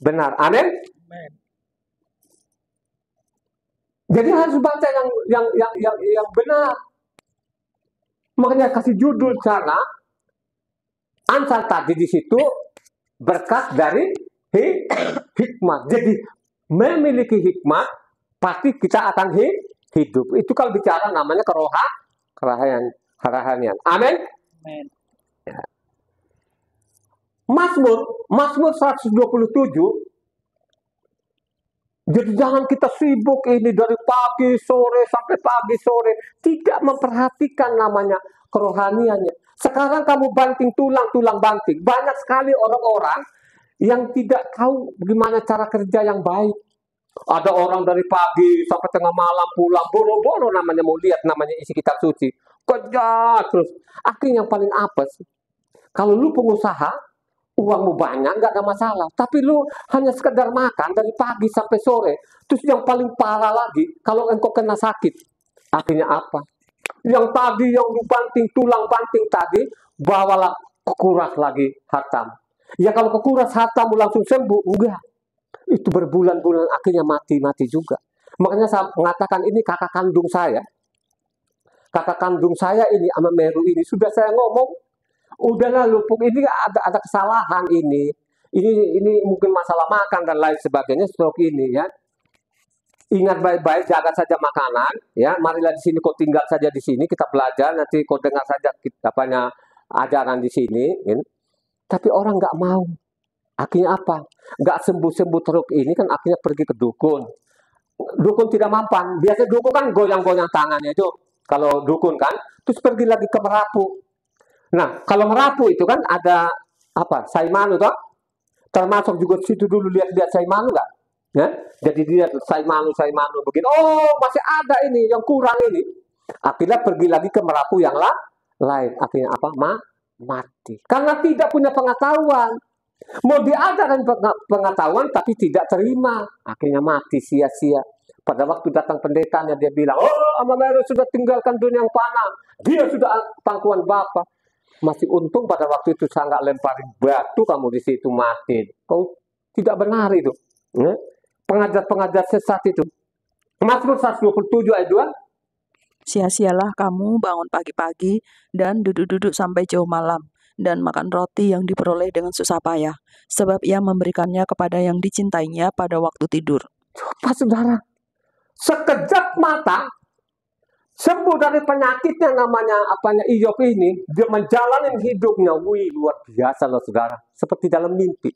Speaker 1: benar. Amin.
Speaker 2: Amen.
Speaker 1: Jadi harus baca yang benar. Makanya kasih judul sana. Ansal tadi di situ berkat dari hikmat. Jadi memiliki hikmat pasti kita akan hidup. Itu kalau bicara namanya kerohanian. Amin.
Speaker 2: Amen.
Speaker 1: Mazmur 127. Jadi jangan kita sibuk ini dari pagi sore sampai pagi sore, tidak memperhatikan namanya kerohaniannya. Sekarang kamu banting tulang banting. Banyak sekali orang-orang yang tidak tahu bagaimana cara kerja yang baik. Ada orang dari pagi sampai tengah malam pulang boro-boro namanya mau lihat namanya isi kitab suci. Kerja terus. Akhirnya yang paling apes. Kalau lu pengusaha, uangmu banyak nggak ada masalah. Tapi lu hanya sekedar makan dari pagi sampai sore. Terus yang paling parah lagi, kalau engkau kena sakit, akhirnya apa? Yang tadi yang lu banting tulang banting tadi, bawalah kekuras lagi hartamu. Ya kalau kekuras hartamu langsung sembuh, enggak. Itu berbulan-bulan akhirnya mati juga. Makanya saya mengatakan ini kakak kandung saya. Kakak kandung saya ini sama Meru ini sudah saya ngomong, udahlah Lupuk ini ada kesalahan ini mungkin masalah makan dan lain sebagainya, stroke ini ya. Ingat baik-baik, jaga saja makanan ya. Marilah di sini kau tinggal saja di sini, kita belajar, nanti kau dengar saja ajaran di sini ya. Tapi orang nggak mau. Akhirnya apa? Nggak sembuh-sembuh stroke ini kan akhirnya pergi ke dukun. Dukun tidak mampan. Biasa dukun kan goyang-goyang tangannya itu. Kalau dukun kan, terus pergi lagi ke Merapu. Nah, kalau Merapu itu kan ada apa? Saimanu toh? Termasuk juga situ dulu lihat Saimanu nggak? Ya? Jadi dia Saimanu begini. Oh, masih ada ini yang kurang ini. Akhirnya pergi lagi ke Merapu yang lain. Akhirnya apa? Mati. Karena tidak punya pengetahuan. Mau diajarkan pengetahuan tapi tidak terima. Akhirnya mati sia-sia. Pada waktu datang pendetanya dia bilang, oh, Amameru sudah tinggalkan dunia yang fana. Dia sudah pangkuan Bapa. Masih untung pada waktu itu saya nggak lemparin batu kamu di situ mati. Kau tidak benar itu. Ya? Pengajar-pengajar sesat itu. Mazmur 127 ayat 2.
Speaker 2: Sia-sialah kamu bangun pagi-pagi dan duduk-duduk sampai jauh malam dan makan roti yang diperoleh dengan susah payah, sebab ia memberikannya kepada yang dicintainya pada waktu tidur.
Speaker 1: Coba saudara, sekejap mata sembuh dari penyakitnya namanya Iyop ini, dia menjalani hidupnya, wih luar biasa loh saudara, seperti dalam mimpi.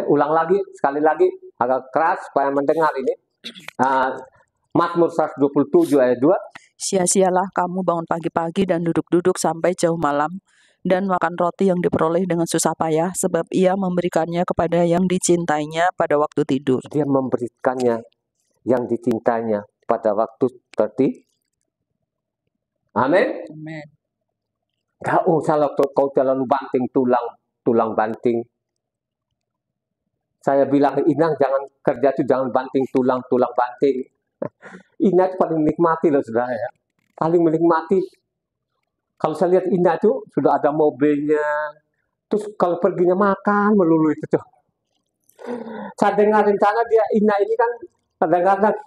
Speaker 1: Ulang lagi, sekali lagi, agak keras supaya mendengar ini. Mazmur 127 ayat 2.
Speaker 2: Sia-sialah kamu bangun pagi-pagi dan duduk-duduk sampai jauh malam dan makan roti yang diperoleh dengan susah payah, sebab ia memberikannya kepada yang dicintainya pada waktu tidur.
Speaker 1: Dia memberikannya yang dicintainya pada waktu tertidur. Amin.
Speaker 2: Amen.
Speaker 1: Gak usah lah kau terlalu banting tulang banting. Saya bilang Inang jangan kerja itu jangan banting tulang banting. Ina itu paling menikmati loh saudara ya. Paling menikmati. Kalau saya lihat Ina itu sudah ada mobilnya. Terus kalau perginya makan melulu itu tuh. Saya dengar rencana dia Ina ini kan kadang-kadang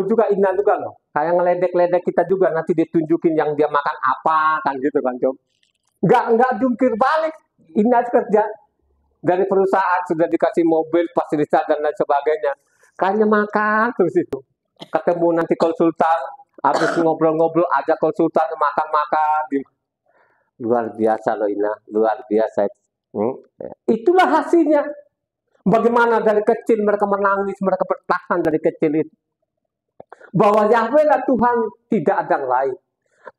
Speaker 1: juga Ina juga loh. Kayak ngeledek-ledek kita juga nanti ditunjukin yang dia makan apa kan gitu kan Cob. Enggak jungkir balik. Ina kerja dari perusahaan sudah dikasih mobil, fasilitas dan lain sebagainya. Kayaknya makan terus itu. Ketemu nanti konsultan, habis ngobrol-ngobrol aja konsultan makan-makan. Luar biasa loh Ina, luar biasa. Itulah hasilnya. Bagaimana dari kecil mereka menangis, mereka bertahan dari kecil itu. Bahwa Yahweh lah Tuhan, tidak ada yang lain.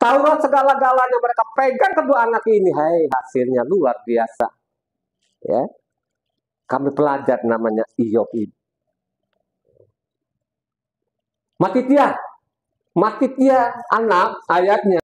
Speaker 1: Taurat segala-galanya mereka pegang kedua anak ini. Hai, hasilnya luar biasa. Ya. Kami pelajar namanya Iyop ini. Matitya 6 ayatnya